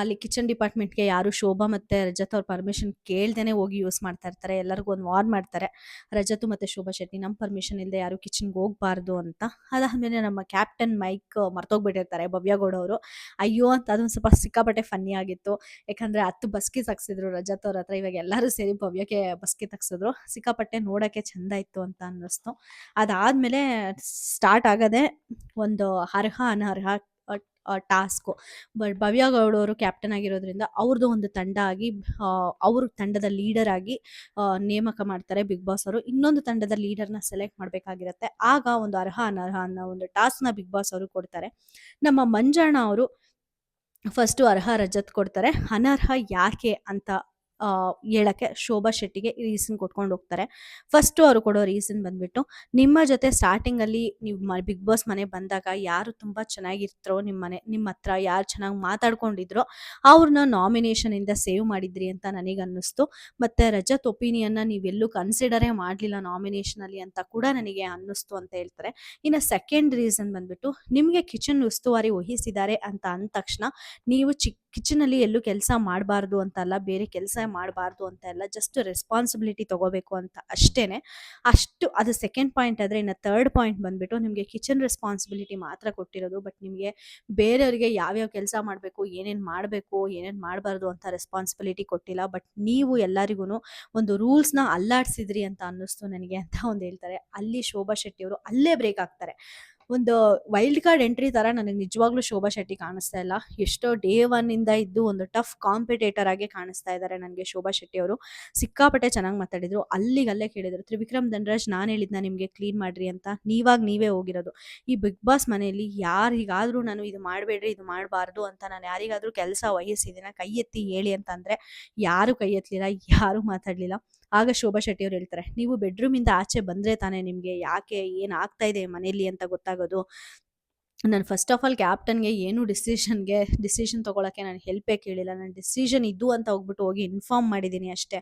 ಅಲ್ಲಿ ಕಿಚನ್ ಡಿಪಾರ್ಟ್ಮೆಂಟ್ಗೆ ಯಾರು ಶೋಭಾ ಮತ್ತೆ ರಜತ್ ಅವ್ರ ಪರ್ಮಿಷನ್ ಕೇಳ್ದೇನೆ ಹೋಗಿ ಯೂಸ್ ಮಾಡ್ತಾ ಇರ್ತಾರೆ. ಎಲ್ಲರಿಗೂ ಒಂದು ವಾರ್ನ್ ಮಾಡ್ತಾರೆ, ರಜತ್ ಮತ್ತೆ ಶೋಭಾ ಶೆಟ್ಟಿ ನಮ್ಮ ಪರ್ಮಿಷನ್ ಇಲ್ಲದೆ ಯಾರು ಕಿಚನ್ಗೆ ಹೋಗ್ಬಾರ್ದು ಅಂತ. ಅದಾದ್ಮೇಲೆ ನಮ್ಮ ಕ್ಯಾಪ್ಟನ್ ಮೈಕ್ ಮರ್ತೋಗ್ಬಿಟ್ಟಿರ್ತಾರೆ ಭವ್ಯ ಗೌಡ ಅವರು. ಅಯ್ಯೋ ಅಂತ ಅದೊಂದು ಸ್ವಲ್ಪ ಸಿಕ್ಕಾಪಟ್ಟೆ ಫನ್ನಿ ಆಗಿತ್ತು. ಯಾಕಂದ್ರೆ 10 ಬಸ್ಕಿ ತಗ್ಸಿದ್ರು ರಜತ್ ಅವ್ರ ಹತ್ರ, ಇವಾಗ ಎಲ್ಲರೂ ಸೇರಿ ಭವ್ಯಕ್ಕೆ ಬಸ್ಕಿ ತಗ್ಸಿದ್ರು. ಸಿಕ್ಕಾಪಟ್ಟೆ ನೋಡಕ್ಕೆ ಚಂದ ಇತ್ತು ಅಂತ ಅನ್ನಿಸ್ತು. ಅದಾದ್ಮೇಲೆ ಸ್ಟಾರ್ಟ್ ಆಗದೆ ಒಂದು ಅರ್ಹ ಅನರ್ಹ ಟಾಸ್ಕ್. ಬಟ್ ಭವ್ಯ ಗೌಡ ಅವರು ಕ್ಯಾಪ್ಟನ್ ಆಗಿರೋದ್ರಿಂದ ಅವ್ರದ್ದು ಒಂದು ತಂಡ ಆಗಿ ಅವ್ರ ತಂಡದ ಲೀಡರ್ ಆಗಿ ನೇಮಕ ಮಾಡ್ತಾರೆ ಬಿಗ್ ಬಾಸ್ ಅವರು. ಇನ್ನೊಂದು ತಂಡದ ಲೀಡರ್ನ ಸೆಲೆಕ್ಟ್ ಮಾಡ್ಬೇಕಾಗಿರತ್ತೆ. ಆಗ ಒಂದು ಅರ್ಹ ಅನರ್ಹ ಅನ್ನೋ ಒಂದು ಟಾಸ್ಕ್ನ ಬಿಗ್ ಬಾಸ್ ಅವರು ಕೊಡ್ತಾರೆ. ನಮ್ಮ ಮಂಜಣ್ಣ ಅವರು ಫಸ್ಟ್ ಅರ್ಹ ರಜತ್ ಕೊಡ್ತಾರೆ. ಅನರ್ಹ ಯಾಕೆ ಅಂತ ಹೇಳಕ್ಕೆ ಶೋಭಾ ಶೆಟ್ಟಿಗೆ ರೀಸನ್ ಕೊಟ್ಕೊಂಡು ಹೋಗ್ತಾರೆ. ಫಸ್ಟ್ ಅವರು ಕೊಡೋ ರೀಸನ್ ಬಂದ್ಬಿಟ್ಟು, ನಿಮ್ಮ ಜೊತೆ ಸ್ಟಾರ್ಟಿಂಗ್ ಅಲ್ಲಿ ನೀವು ಬಿಗ್ ಬಾಸ್ ಮನೆ ಬಂದಾಗ ಯಾರು ತುಂಬಾ ಚೆನ್ನಾಗಿರ್ತರೋ, ನಿಮ್ಮ ಹತ್ರ ಯಾರು ಚೆನ್ನಾಗಿ ಮಾತಾಡ್ಕೊಂಡಿದ್ರೋ ಅವ್ರನ್ನ ನಾಮಿನೇಷನ್ ಇಂದ ಸೇವ್ ಮಾಡಿದ್ರಿ ಅಂತ ನನಗೆ ಅನ್ನಿಸ್ತು. ಮತ್ತೆ ರಜತ್ ಒಪಿನಿಯನ್ನ ನೀವೆಲ್ಲೂ ಕನ್ಸಿಡರೇ ಮಾಡ್ಲಿಲ್ಲ ನಾಮಿನೇಷನ್ ಅಲ್ಲಿ ಅಂತ ಕೂಡ ನನಗೆ ಅನ್ನಿಸ್ತು ಅಂತ ಹೇಳ್ತಾರೆ. ಇನ್ನು ಸೆಕೆಂಡ್ ರೀಸನ್ ಬಂದ್ಬಿಟ್ಟು, ನಿಮ್ಗೆ ಕಿಚನ್ ಉಸ್ತುವಾರಿ ವಹಿಸಿದ್ದಾರೆ ಅಂತ ಅಂದ ತಕ್ಷಣ ನೀವು ಕಿಚನ್ ಅಲ್ಲಿ ಎಲ್ಲೂ ಕೆಲಸ ಮಾಡಬಾರ್ದು ಅಂತ ಅಲ್ಲ, ಬೇರೆ ಕೆಲಸ ಮಾಡಬಾರ್ದು ಅಂತ ಅಲ್ಲ, ಜಸ್ಟ್ ರೆಸ್ಪಾನ್ಸಿಬಿಲಿಟಿ ತಗೋಬೇಕು ಅಂತ ಅಷ್ಟೇನೆ. ಅದು ಸೆಕೆಂಡ್ ಪಾಯಿಂಟ್ ಆದ್ರೆ, ಇನ್ನು ಥರ್ಡ್ ಪಾಯಿಂಟ್ ಬಂದ್ಬಿಟ್ಟು ನಿಮ್ಗೆ ಕಿಚನ್ ರೆಸ್ಪಾನ್ಸಿಬಿಲಿಟಿ ಮಾತ್ರ ಕೊಟ್ಟಿರೋದು, ಬಟ್ ನಿಮ್ಗೆ ಬೇರೆಯವರಿಗೆ ಯಾವ್ಯಾವ ಕೆಲಸ ಮಾಡಬೇಕು, ಏನೇನ್ ಮಾಡಬೇಕು, ಏನೇನ್ ಮಾಡಬಾರ್ದು ಅಂತ ರೆಸ್ಪಾನ್ಸಿಬಿಲಿಟಿ ಕೊಟ್ಟಿಲ್ಲ. ಬಟ್ ನೀವು ಎಲ್ಲರಿಗೂ ಒಂದು ರೂಲ್ಸ್ ನ ಅಲ್ಲಾಡ್ಸಿದ್ರಿ ಅಂತ ಅನ್ನಿಸ್ತು ನನಗೆ ಅಂತ ಒಂದು ಹೇಳ್ತಾರೆ. ಅಲ್ಲಿ ಶೋಭಾ ಶೆಟ್ಟಿ ಅವರು ಅಲ್ಲೇ ಬ್ರೇಕ್ ಆಗ್ತಾರೆ. ಒಂದು ವೈಲ್ಡ್ ಕಾರ್ಡ್ ಎಂಟ್ರಿ ತರ ನನಗೆ ನಿಜವಾಗ್ಲೂ ಶೋಭಾ ಶೆಟ್ಟಿ ಕಾಣಿಸ್ತಾ ಇಲ್ಲ. ಎಷ್ಟೋ ಡೇ 1 ಇಂದ ಇದ್ದು ಒಂದು ಟಫ್ ಕಾಂಪಿಟೇಟರ್ ಆಗಿ ಕಾಣಿಸ್ತಾ ಇದ್ದಾರೆ ನನಗೆ ಶೋಭಾ ಶೆಟ್ಟಿ ಅವರು. ಸಿಕ್ಕಾಪಟ್ಟೆ ಚೆನ್ನಾಗಿ ಮಾತಾಡಿದ್ರು. ಅಲ್ಲೇ ಕೇಳಿದ್ರು, ತ್ರಿವಿಕ್ರಮ್ ಧನರಾಜ್ ನಾನು ಹೇಳಿದ್ನ ನಿಮ್ಗೆ ಕ್ಲೀನ್ ಮಾಡ್ರಿ ಅಂತ, ನೀವೇ ಹೋಗಿರೋದು. ಈ ಬಿಗ್ ಬಾಸ್ ಮನೆಯಲ್ಲಿ ಯಾರಿಗಾದ್ರೂ ನಾನು ಇದು ಮಾಡಬೇಡ್ರಿ, ಇದು ಮಾಡಬಾರ್ದು ಅಂತ ನಾನು ಯಾರಿಗಾದ್ರೂ ಕೆಲಸ ವಹಿಸಿದಿನ ಕೈ ಎತ್ತಿ ಹೇಳಿ ಅಂತ ಅಂದ್ರೆ ಯಾರು ಕೈ ಎತ್ತಲಿಲ್ಲ, ಯಾರು ಮಾತಾಡ್ಲಿಲ್ಲ. ಆಗ ಶೋಭಾ ಶೆಟ್ಟಿ ಅವ್ರು ಹೇಳ್ತಾರೆ, ನೀವು ಬೆಡ್ರೂಮ್ ಇಂದ ಆಚೆ ಬಂದ್ರೆ ತಾನೇ ನಿಮ್ಗೆ ಯಾಕೆ ಏನ್ ಆಗ್ತಾ ಇದೆ ಮನೇಲಿ ಅಂತ ಗೊತ್ತಾಗೋದು. ನಾನು ಫಸ್ಟ್ ಆಫ್ ಆಲ್ ಕ್ಯಾಪ್ಟನ್ಗೆ ಏನು ಡಿಸಿಷನ್ ತೊಗೊಳಕ್ಕೆ ನಾನು ಹೆಲ್ಪೇ ಕೇಳಿಲ್ಲ. ನಾನು ಡಿಸಿಷನ್ ಇದು ಅಂತ ಹೋಗಿ ಇನ್ಫಾರ್ಮ್ ಮಾಡಿದ್ದೀನಿ ಅಷ್ಟೇ.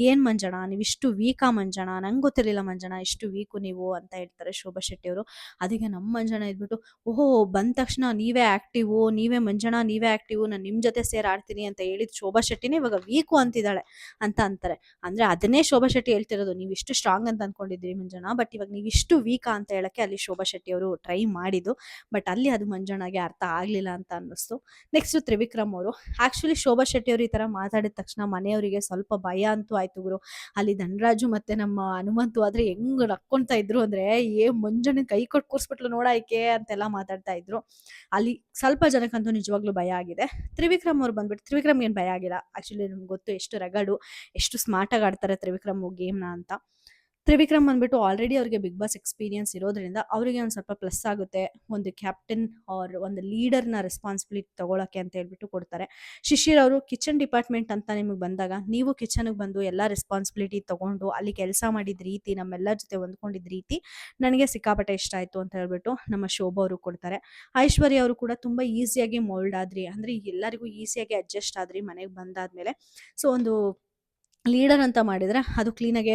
ಏನು ಮಂಜಣ್ಣ ನೀವಿಷ್ಟು ವೀಕಾ ಮಂಜಣ್ಣ, ನಂಗೆ ಗೊತ್ತಿರಲಿಲ್ಲ ಮಂಜಣ್ಣ ಇಷ್ಟು ವೀಕು ನೀವು ಅಂತ ಹೇಳ್ತಾರೆ ಶೋಭಾ ಶೆಟ್ಟಿ ಅವರು. ಅದಕ್ಕೆ ನಮ್ಮ ಮಂಜಣ್ಣ ಇದ್ಬಿಟ್ಟು, ಓಹೋ ಬಂದ ತಕ್ಷಣ ನೀವೇ ಆ್ಯಕ್ಟಿವು, ನೀವೇ ಮಂಜಣ್ಣ ನೀವೇ ಆ್ಯಕ್ಟಿವು, ನಾನು ನಿಮ್ಮ ಜೊತೆ ಸೇರಿ ಆಡ್ತೀನಿ ಅಂತ ಹೇಳಿದ ಶೋಭಾ ಶೆಟ್ಟಿನೇ ಇವಾಗ ವೀಕು ಅಂತಿದ್ದಾಳೆ ಅಂತ ಅಂತಾರೆ. ಅಂದರೆ ಅದನ್ನೇ ಶೋಭಾ ಶೆಟ್ಟಿ ಹೇಳ್ತಿರೋದು, ನೀವು ಇಷ್ಟು ಸ್ಟ್ರಾಂಗ್ ಅಂತ ಅಂದ್ಕೊಂಡಿದ್ರಿ ಮಂಜಣ್ಣ, ಬಟ್ ಇವಾಗ ನೀವು ಇಷ್ಟು ವೀಕಾ ಅಂತ ಹೇಳಕ್ಕೆ ಅಲ್ಲಿ ಶೋಭಾ ಶೆಟ್ಟಿ ಅವರು ಟ್ರೈ ಮಾಡಿದ್ದು. ಬಟ್ ಬಟ್ ಅಲ್ಲಿ ಅದು ಮಂಜಣ್ಣಗೆ ಅರ್ಥ ಆಗಲಿಲ್ಲ ಅಂತ ಅನ್ನಿಸ್ತು. ನೆಕ್ಸ್ಟ್ ತ್ರಿವಿಕ್ರಮ್ ಅವರು. ಆ್ಯಕ್ಚುಲಿ ಶೋಭಾ ಶೆಟ್ಟಿ ಅವರು ಈ ಥರ ಮಾತಾಡಿದ ತಕ್ಷಣ ಮನೆಯವರಿಗೆ ಸ್ವಲ್ಪ ಭಯ ಅಂತೂ ಆಯ್ತು ಗುರು. ಅಲ್ಲಿ ಧನರಾಜು ಮತ್ತೆ ನಮ್ಮ ಹನುಮಂತು ಆದರೆ ಹೆಂಗ್ ನಕ್ಕೊಂತಾ ಇದ್ರು ಅಂದರೆ, ಮಂಜಣ್ಣನ ಕೈ ಕೊಟ್ಟು ಕೂರಿಸ್ಬಿಟ್ಲು ನೋಡಾಯ್ಕೆ ಅಂತೆಲ್ಲ ಮಾತಾಡ್ತಾ ಇದ್ರು. ಅಲ್ಲಿ ಸ್ವಲ್ಪ ಜನಕ್ಕಂತೂ ನಿಜವಾಗ್ಲೂ ಭಯ ಆಗಿದೆ. ತ್ರಿವಿಕ್ರಮ್ ಅವ್ರು ಬಂದ್ಬಿಟ್ಟು, ತ್ರಿವಿಕ್ರಮ್ಗೆ ಏನು ಭಯ ಆಗಿಲ್ಲ. ಆ್ಯಕ್ಚುಲಿ ನಿಮ್ಗೆ ಗೊತ್ತು ಎಷ್ಟು ರಗಡು, ಎಷ್ಟು ಸ್ಮಾರ್ಟಾಗಿ ಆಡ್ತಾರೆ ತ್ರಿವಿಕ್ರಮ್ ಗೇಮ್ನ ಅಂತ. ತ್ರಿವಿಕ್ರಮ್ ಬಂದ್ಬಿಟ್ಟು ಆಲ್ರೆಡಿ ಅವ್ರಿಗೆ ಬಿಗ್ ಬಾಸ್ ಎಕ್ಸ್ಪೀರಿಯನ್ಸ್ ಇರೋದ್ರಿಂದ ಅವರಿಗೆ ಒಂದು ಸ್ವಲ್ಪ ಪ್ಲಸ್ ಆಗುತ್ತೆ. ಒಂದು ಕ್ಯಾಪ್ಟನ್ ಆರ್ ಒಂದು ಲೀಡರ್ನ ರೆಸ್ಪಾನ್ಸಿಬಿಲಿಟಿ ತಗೊಳಕ್ಕೆ ಅಂತ ಹೇಳ್ಬಿಟ್ಟು ಕೊಡ್ತಾರೆ. ಶಿಶಿರ್ ಅವರು ಕಿಚನ್ ಡಿಪಾರ್ಟ್ಮೆಂಟ್ ಅಂತ ನಿಮಗೆ ಬಂದಾಗ, ನೀವು ಕಿಚನ್ಗೆ ಬಂದು ಎಲ್ಲ ರೆಸ್ಪಾನ್ಸಿಬಿಲಿಟಿ ತಗೊಂಡು ಅಲ್ಲಿ ಕೆಲಸ ಮಾಡಿದ ರೀತಿ, ನಮ್ಮೆಲ್ಲರ ಜೊತೆ ಹೊಂದ್ಕೊಂಡಿದ್ದ ರೀತಿ ನನಗೆ ಸಿಕ್ಕಾಪಟ್ಟೆ ಇಷ್ಟ ಆಯಿತು ಅಂತ ಹೇಳ್ಬಿಟ್ಟು ನಮ್ಮ ಶೋಭಾ ಅವರು ಕೊಡ್ತಾರೆ. ಐಶ್ವರ್ಯ ಅವರು ಕೂಡ ತುಂಬ ಈಸಿಯಾಗಿ ಮೋಲ್ಡ್ ಆದ್ರಿ, ಅಂದರೆ ಎಲ್ಲರಿಗೂ ಈಸಿಯಾಗಿ ಅಡ್ಜಸ್ಟ್ ಆದ್ರಿ ಮನೆಗೆ ಬಂದಾದ್ಮೇಲೆ. ಸೊ ಒಂದು ಲೀಡರ್ ಅಂತ ಮಾಡಿದರೆ ಅದು ಕ್ಲೀನಾಗೆ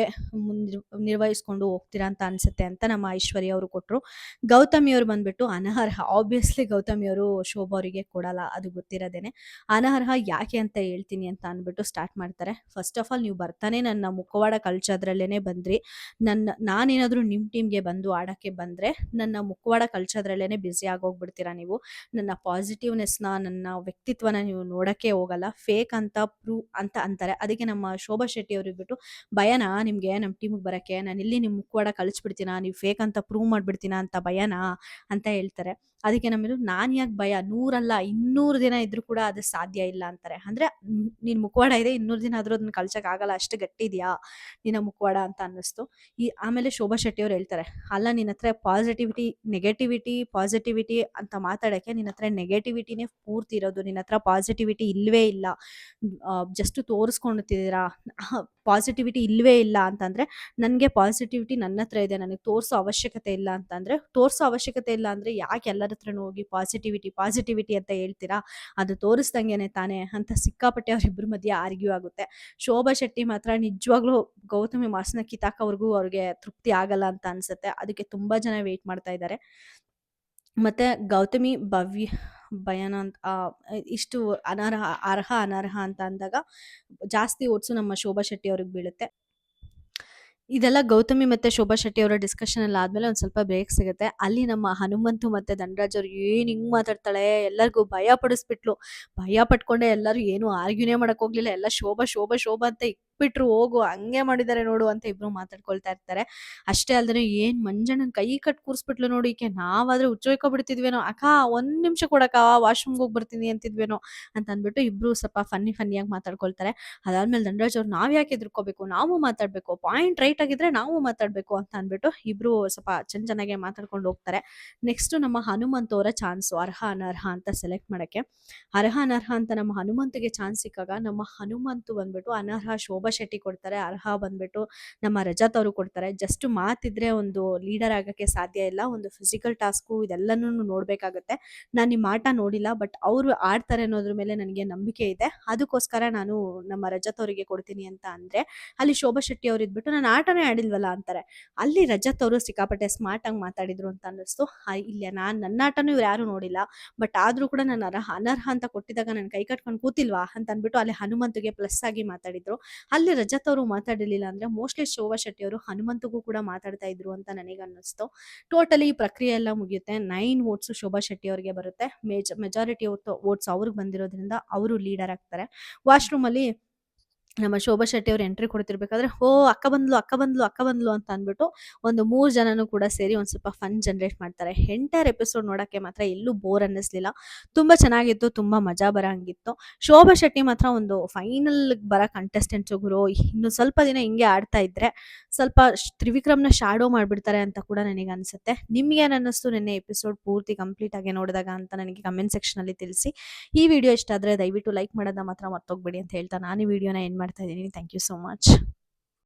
ನಿರ್ವಹಿಸ್ಕೊಂಡು ಹೋಗ್ತೀರಾ ಅಂತ ಅನಿಸುತ್ತೆ ಅಂತ ನಮ್ಮ ಐಶ್ವರ್ಯ ಅವರು ಕೊಟ್ಟರು. ಗೌತಮಿಯವರು ಬಂದ್ಬಿಟ್ಟು ಅನರ್ಹ. ಆಬ್ವಿಯಸ್ಲಿ ಗೌತಮಿಯವರು ಶೋಭಾ ಅವರಿಗೆ ಕೊಡಲ್ಲ, ಅದು ಗೊತ್ತಿರೋದೇನೆ. ಅನರ್ಹ ಯಾಕೆ ಅಂತ ಹೇಳ್ತೀನಿ ಅಂತ ಅಂದ್ಬಿಟ್ಟು ಸ್ಟಾರ್ಟ್ ಮಾಡ್ತಾರೆ. ಫಸ್ಟ್ ಆಫ್ ಆಲ್ ನೀವು ಬರ್ತಾನೆ ನನ್ನ ಮುಖವಾಡ ಕಳ್ಸೋದ್ರಲ್ಲೇ ಬಂದ್ರಿ. ನಾನೇನಾದರೂ ನಿಮ್ಮ ಟೀಮ್ಗೆ ಬಂದು ಆಡೋಕ್ಕೆ ಬಂದರೆ ನನ್ನ ಮುಖವಾಡ ಕಳ್ಸೋದ್ರಲ್ಲೇ ಬ್ಯುಸಿ ಆಗೋಗ್ಬಿಡ್ತೀರಾ ನೀವು. ನನ್ನ ಪಾಸಿಟಿವ್ನೆಸ್ನ, ನನ್ನ ವ್ಯಕ್ತಿತ್ವನ ನೀವು ನೋಡೋಕ್ಕೆ ಹೋಗಲ್ಲ. ಫೇಕ್ ಅಂತ ಪ್ರೂವ್ ಅಂತ ಅಂತಾರೆ. ಅದಕ್ಕೆ ನಮ್ಮ ಶೋಭಾ ಶೆಟ್ಟಿ ಅವ್ರಿಗೆ ಬಿಟ್ಟು, ಭಯನಾ ನಿಮಗೆ ನಮ್ಮ ಟೀಮಿಗೆ ಬರೋಕ್ಕೆ? ನಾನು ಇಲ್ಲಿ ನಿಮ್ಮ ಮುಖವಾಡ ಕಳಿಸ್ಬಿಡ್ತೀನಾ, ನೀವು ಫೇಕ್ ಅಂತ ಪ್ರೂವ್ ಮಾಡಿಬಿಡ್ತೀನಾ ಅಂತ ಭಯನಾ ಅಂತ ಹೇಳ್ತಾರೆ. ಅದಕ್ಕೆ ನಮ್ಮದು, ನಾನು ಯಾಕೆ ಭಯ, 100 ಅಲ್ಲ 200 ದಿನ ಇದ್ರೂ ಕೂಡ ಅದು ಸಾಧ್ಯ ಇಲ್ಲ ಅಂತಾರೆ. ಅಂದರೆ ನಿನ್ನ ಮುಖವಾಡ ಇದೆ, 200 ದಿನ ಆದರೂ ಅದನ್ನ ಕಳ್ಸೋಕ್ಕಾಗಲ್ಲ, ಅಷ್ಟು ಗಟ್ಟಿ ಇದೆಯಾ ನಿನ್ನ ಮುಖವಾಡ ಅಂತ ಅನ್ನಿಸ್ತು. ಆಮೇಲೆ ಶೋಭಾ ಶೆಟ್ಟಿ ಅವ್ರು ಹೇಳ್ತಾರೆ, ಅಲ್ಲ ನಿನ್ನ ಹತ್ರ ಪಾಸಿಟಿವಿಟಿ ಅಂತ ಮಾತಾಡೋಕ್ಕೆ ನಿನ್ನ ಹತ್ರ ನೆಗೆಟಿವಿಟಿನೇ ಪೂರ್ತಿ ಇರೋದು, ನಿನ್ನ ಹತ್ರ ಪಾಸಿಟಿವಿಟಿ ಇಲ್ಲವೇ ಇಲ್ಲ. ಜಸ್ಟ್ ತೋರಿಸ್ಕೊಳ್ತಿದ್ದೀರಾ, ಪಾಸಿಟಿವಿಟಿ ಇಲ್ಲವೇ ಇಲ್ಲ ಅಂತಂದರೆ, ನನಗೆ ಪಾಸಿಟಿವಿಟಿ ನನ್ನ ಹತ್ರ ಇದೆ, ನನಗೆ ತೋರಿಸೋ ಅವಶ್ಯಕತೆ ಇಲ್ಲ ಅಂತಂದರೆ, ತೋರಿಸೋ ಅವಶ್ಯಕತೆ ಇಲ್ಲ ಅಂದರೆ ಯಾಕೆ ಎಲ್ಲರ ಹತ್ರನೂ ಹೋಗಿ ಪಾಸಿಟಿವಿಟಿ ಅಂತ ಹೇಳ್ತೀರಾ? ಅದು ತೋರಿಸ್ದಂಗೆನೆ ತಾನೇ ಅಂತ ಸಿಕ್ಕಾಪಟ್ಟೆ ಅವರಿಬ್ಬರ ಮಧ್ಯೆ ಆರ್ಗ್ಯೂ ಆಗುತ್ತೆ. ಶೋಭಾ ಶೆಟ್ಟಿ ಮಾತ್ರ ನಿಜವಾಗ್ಲೂ ಗೌತಮಿ ಮಾಸ್ನ ಕಿತ್ತಾಕೋವರೆಗೂ ಅವ್ರಿಗೆ ತೃಪ್ತಿ ಆಗಲ್ಲ ಅಂತ ಅನ್ಸುತ್ತೆ. ಅದಕ್ಕೆ ತುಂಬ ಜನ ವೆಯ್ಟ್ ಮಾಡ್ತಾ ಇದ್ದಾರೆ. ಮತ್ತು ಗೌತಮಿ ಭಯನ ಅಂತ ಇಷ್ಟು ಅರ್ಹ ಅನರ್ಹ ಅಂತ ಅಂದಾಗ ಜಾಸ್ತಿ ಓಟ್ಸು ನಮ್ಮ ಶೋಭಾ ಶೆಟ್ಟಿ ಅವ್ರಿಗೆ ಬೀಳುತ್ತೆ. ಇದೆಲ್ಲ ಗೌತಮಿ ಮತ್ತು ಶೋಭಾ ಶೆಟ್ಟಿ ಅವರ ಡಿಸ್ಕಷನ್ ಎಲ್ಲ ಆದಮೇಲೆ ಒಂದು ಸ್ವಲ್ಪ ಬ್ರೇಕ್ ಸಿಗುತ್ತೆ. ಅಲ್ಲಿ ನಮ್ಮ ಹನುಮಂತು ಮತ್ತು ಧನರಾಜ್ ಅವ್ರು ಏನು ಹಿಂಗೆ ಮಾತಾಡ್ತಾಳೆ, ಎಲ್ಲರಿಗೂ ಭಯ ಪಡಿಸ್ಬಿಟ್ಲು. ಭಯ ಪಟ್ಕೊಂಡೆ ಎಲ್ಲರೂ ಏನು ಆರ್ಗ್ಯೂನೇ ಮಾಡೋಕ್ಕೆ ಹೋಗಲಿಲ್ಲ. ಎಲ್ಲ ಶೋಭಾ ಅಂತ ಇಕ್ಬಿಟ್ರು, ಹೋಗು ಹಂಗೆ ಮಾಡಿದ್ದಾರೆ ನೋಡು ಅಂತ ಇಬ್ಬರು ಮಾತಾಡ್ಕೊಳ್ತಾ ಇರ್ತಾರೆ. ಅಷ್ಟೇ ಅಲ್ಲದೆ ಏನು ಮಂಜಣ್ಣನ ಕೈ ಕಟ್ಟು ಕೂರಿಸ್ಬಿಟ್ಲು ನೋಡಿ ಈಕೆ. ನಾವಾದರೆ ಹುಚ್ಚೋಯ್ಕೊಬಿಡ್ತಿದ್ವೇನೋ, ಅಕ್ಕ 1 ನಿಮಿಷ ಕೊಡಕ್ಕ, ವಾಶ್ರೂಮ್ಗೆ ಹೋಗಿ ಬರ್ತೀನಿ ಅಂತಿದ್ವೇನೋ ಅಂತ ಅಂದ್ಬಿಟ್ಟು ಇಬ್ಬರು ಸ್ವಲ್ಪ ಫನ್ನಿಯಾಗಿ ಮಾತಾಡ್ಕೊಳ್ತಾರೆ. ಅದಾದ್ಮೇಲೆ ಧನರಾಜ್ ಅವ್ರು, ನಾವು ಯಾಕೆ ಎದ್ರುಕೋಬೇಕು, ನಾವು ಮಾತಾಡಬೇಕು, ಪಾಯಿಂಟ್ ರೈಟ್ ಆಗಿದ್ರೆ ನಾವು ಮಾತಾಡಬೇಕು ಅಂತ ಅಂದ್ಬಿಟ್ಟು ಇಬ್ಬರು ಸ್ವಲ್ಪ ಚೆನ್ನಾಗೆ ಮಾತಾಡ್ಕೊಂಡು ಹೋಗ್ತಾರೆ. ನೆಕ್ಸ್ಟ್ ನಮ್ಮ ಹನುಮಂತ ಅವರ ಚಾನ್ಸು ಅರ್ಹ ಅನರ್ಹ ಅಂತ ಸೆಲೆಕ್ಟ್ ಮಾಡೋಕ್ಕೆ. ಅರ್ಹ ಅನರ್ಹ ಅಂತ ನಮ್ಮ ಹನುಮಂತಿಗೆ ಚಾನ್ಸ್ ಸಿಕ್ಕಾಗ ನಮ್ಮ ಹನುಮಂತು ಬಂದ್ಬಿಟ್ಟು ಅನರ್ಹ ಶೋಭಾ ಶೆಟ್ಟಿ ಕೊಡ್ತಾರೆ, ಅರ್ಹ ಬಂದ್ಬಿಟ್ಟು ನಮ್ಮ ರಜತ್ ಅವರು ಕೊಡ್ತಾರೆ. ಜಸ್ಟ್ ಮಾತಿದ್ರೆ ಒಂದು ಲೀಡರ್ ಆಗೋಕ್ಕೆ ಸಾಧ್ಯ ಇಲ್ಲ, ಒಂದು ಫಿಸಿಕಲ್ ಟಾಸ್ಕು ಇದೆಲ್ಲನೂ ನೋಡಬೇಕಾಗುತ್ತೆ. ನಾನು ನಿಮ್ಮ ಆಟ ನೋಡಿಲ್ಲ, ಬಟ್ ಅವರು ಆಡ್ತಾರೆ ಅನ್ನೋದ್ರ ಮೇಲೆ ನನಗೆ ನಂಬಿಕೆ ಇದೆ, ಅದಕ್ಕೋಸ್ಕರ ನಾನು ನಮ್ಮ ರಜತ್ ಅವರಿಗೆ ಕೊಡ್ತೀನಿ ಅಂತ ಅಂದರೆ, ಅಲ್ಲಿ ಶೋಭಾ ಶೆಟ್ಟಿ ಅವರು ಇದ್ಬಿಟ್ಟು ನಾನು ಆಟನೇ ಆಡಿಲ್ವಲ್ಲ ಅಂತಾರೆ. ಅಲ್ಲಿ ರಜತ್ ಅವರು ಸಿಕ್ಕಾಪಟ್ಟೆ ಸ್ಮಾರ್ಟಾಗಿ ಮಾತಾಡಿದ್ರು ಅಂತ ಅನ್ನಿಸ್ತು. ಇಲ್ಲ, ನನ್ನ ಆಟನೂ ಇವ್ರು ಯಾರೂ ನೋಡಿಲ್ಲ, ಬಟ್ ಆದರೂ ಕೂಡ ನಾನು ಅನರ್ಹ ಅಂತ ಕೊಟ್ಟಿದ್ದಾಗ ನಾನು ಕೈ ಕಟ್ಕೊಂಡು ಕೂತಿಲ್ವಾ ಅಂತ ಅಂದ್ಬಿಟ್ಟು ಅಲ್ಲಿ ಹನುಮಂತಿಗೆ ಪ್ಲಸ್ ಆಗಿ ಮಾತಾಡಿದ್ರು. ಅಲ್ಲಿ ರಜತ್ ಅವರು ಮಾತಾಡಿರಲಿಲ್ಲ ಅಂದರೆ ಮೋಸ್ಟ್ಲಿ ಶೋಭಾ ಶೆಟ್ಟಿ ಅವರು ಹನುಮಂತಿಗೂ ಕೂಡ ಮಾತಾಡ್ತಾ ಇದ್ರು ಅಂತ ನನಗೆ ಅನ್ನಿಸ್ತು. ಟೋಟಲಿ ಈ ಪ್ರಕ್ರಿಯೆ ಎಲ್ಲ ಮುಗಿಯುತ್ತೆ. 9 ವೋಟ್ಸು ಶೋಭಾ ಶೆಟ್ಟಿ ಅವರಿಗೆ ಬರುತ್ತೆ. ಮೆಜಾರಿಟಿ ವೋಟ್ಸ್ ಅವ್ರಿಗೆ ಬಂದಿರೋದ್ರಿಂದ ಅವರು ಲೀಡರ್ ಆಗ್ತಾರೆ. ವಾಶ್ರೂಮಲ್ಲಿ ನಮ್ಮ ಶೋಭಾ ಶೆಟ್ಟಿ ಅವ್ರು ಎಂಟ್ರಿ ಕೊಡ್ತಿರ್ಬೇಕಾದ್ರೆ, ಅಕ್ಕ ಬಂದ್ಲು ಅಂತ ಅಂದ್ಬಿಟ್ಟು ಒಂದು 3 ಜನನೂ ಕೂಡ ಸೇರಿ ಒಂದು ಸ್ವಲ್ಪ ಫನ್ ಜನರೇಟ್ ಮಾಡ್ತಾರೆ. ಎಂಟೈರ್ ಎಪಿಸೋಡ್ ನೋಡೋಕ್ಕೆ ಮಾತ್ರ ಎಲ್ಲೂ ಬೋರ್ ಅನ್ನಿಸ್ಲಿಲ್ಲ. ತುಂಬ ಚೆನ್ನಾಗಿತ್ತು, ತುಂಬ ಮಜಾ ಬರೋಂಗಿತ್ತು. ಶೋಭಾ ಶೆಟ್ಟಿ ಮಾತ್ರ ಒಂದು ಫೈನಲ್ಗೆ ಬರೋ ಕಂಟೆಸ್ಟೆಂಟ್ಸು ಗುರು. ಇನ್ನು ಸ್ವಲ್ಪ ದಿನ ಹಿಂಗೆ ಆಡ್ತಾ ಇದ್ರೆ ಸ್ವಲ್ಪ ತ್ರಿವಿಕ್ರಮ್ನ ಶಾಡೋ ಮಾಡಿಬಿಡ್ತಾರೆ ಅಂತ ಕೂಡ ನನಗೆ ಅನಿಸುತ್ತೆ. ನಿಮ್ಗೇನು ಅನ್ನಿಸ್ತು ನಿನ್ನೆ ಎಪಿಸೋಡ್ ಪೂರ್ತಿ ಕಂಪ್ಲೀಟ್ ಆಗಿ ನೋಡಿದಾಗ ಅಂತ ನನಗೆ ಕಮೆಂಟ್ ಸೆಕ್ಷನಲ್ಲಿ ತಿಳಿಸಿ. ಈ ವಿಡಿಯೋ ಇಷ್ಟ ಆದರೆ ದಯವಿಟ್ಟು ಲೈಕ್ ಮಾಡೋದನ್ನ ಮಾತ್ರ ಮರ್ತೋಗ್ಬೇಡಿ ಅಂತ ಹೇಳ್ತಾ ನಾನು ಈ ವಿಡಿಯೋನ ಎಂಡ್ ಮಾಡ್ತಾ ಇದ್ದೀನಿ. Thank you so much.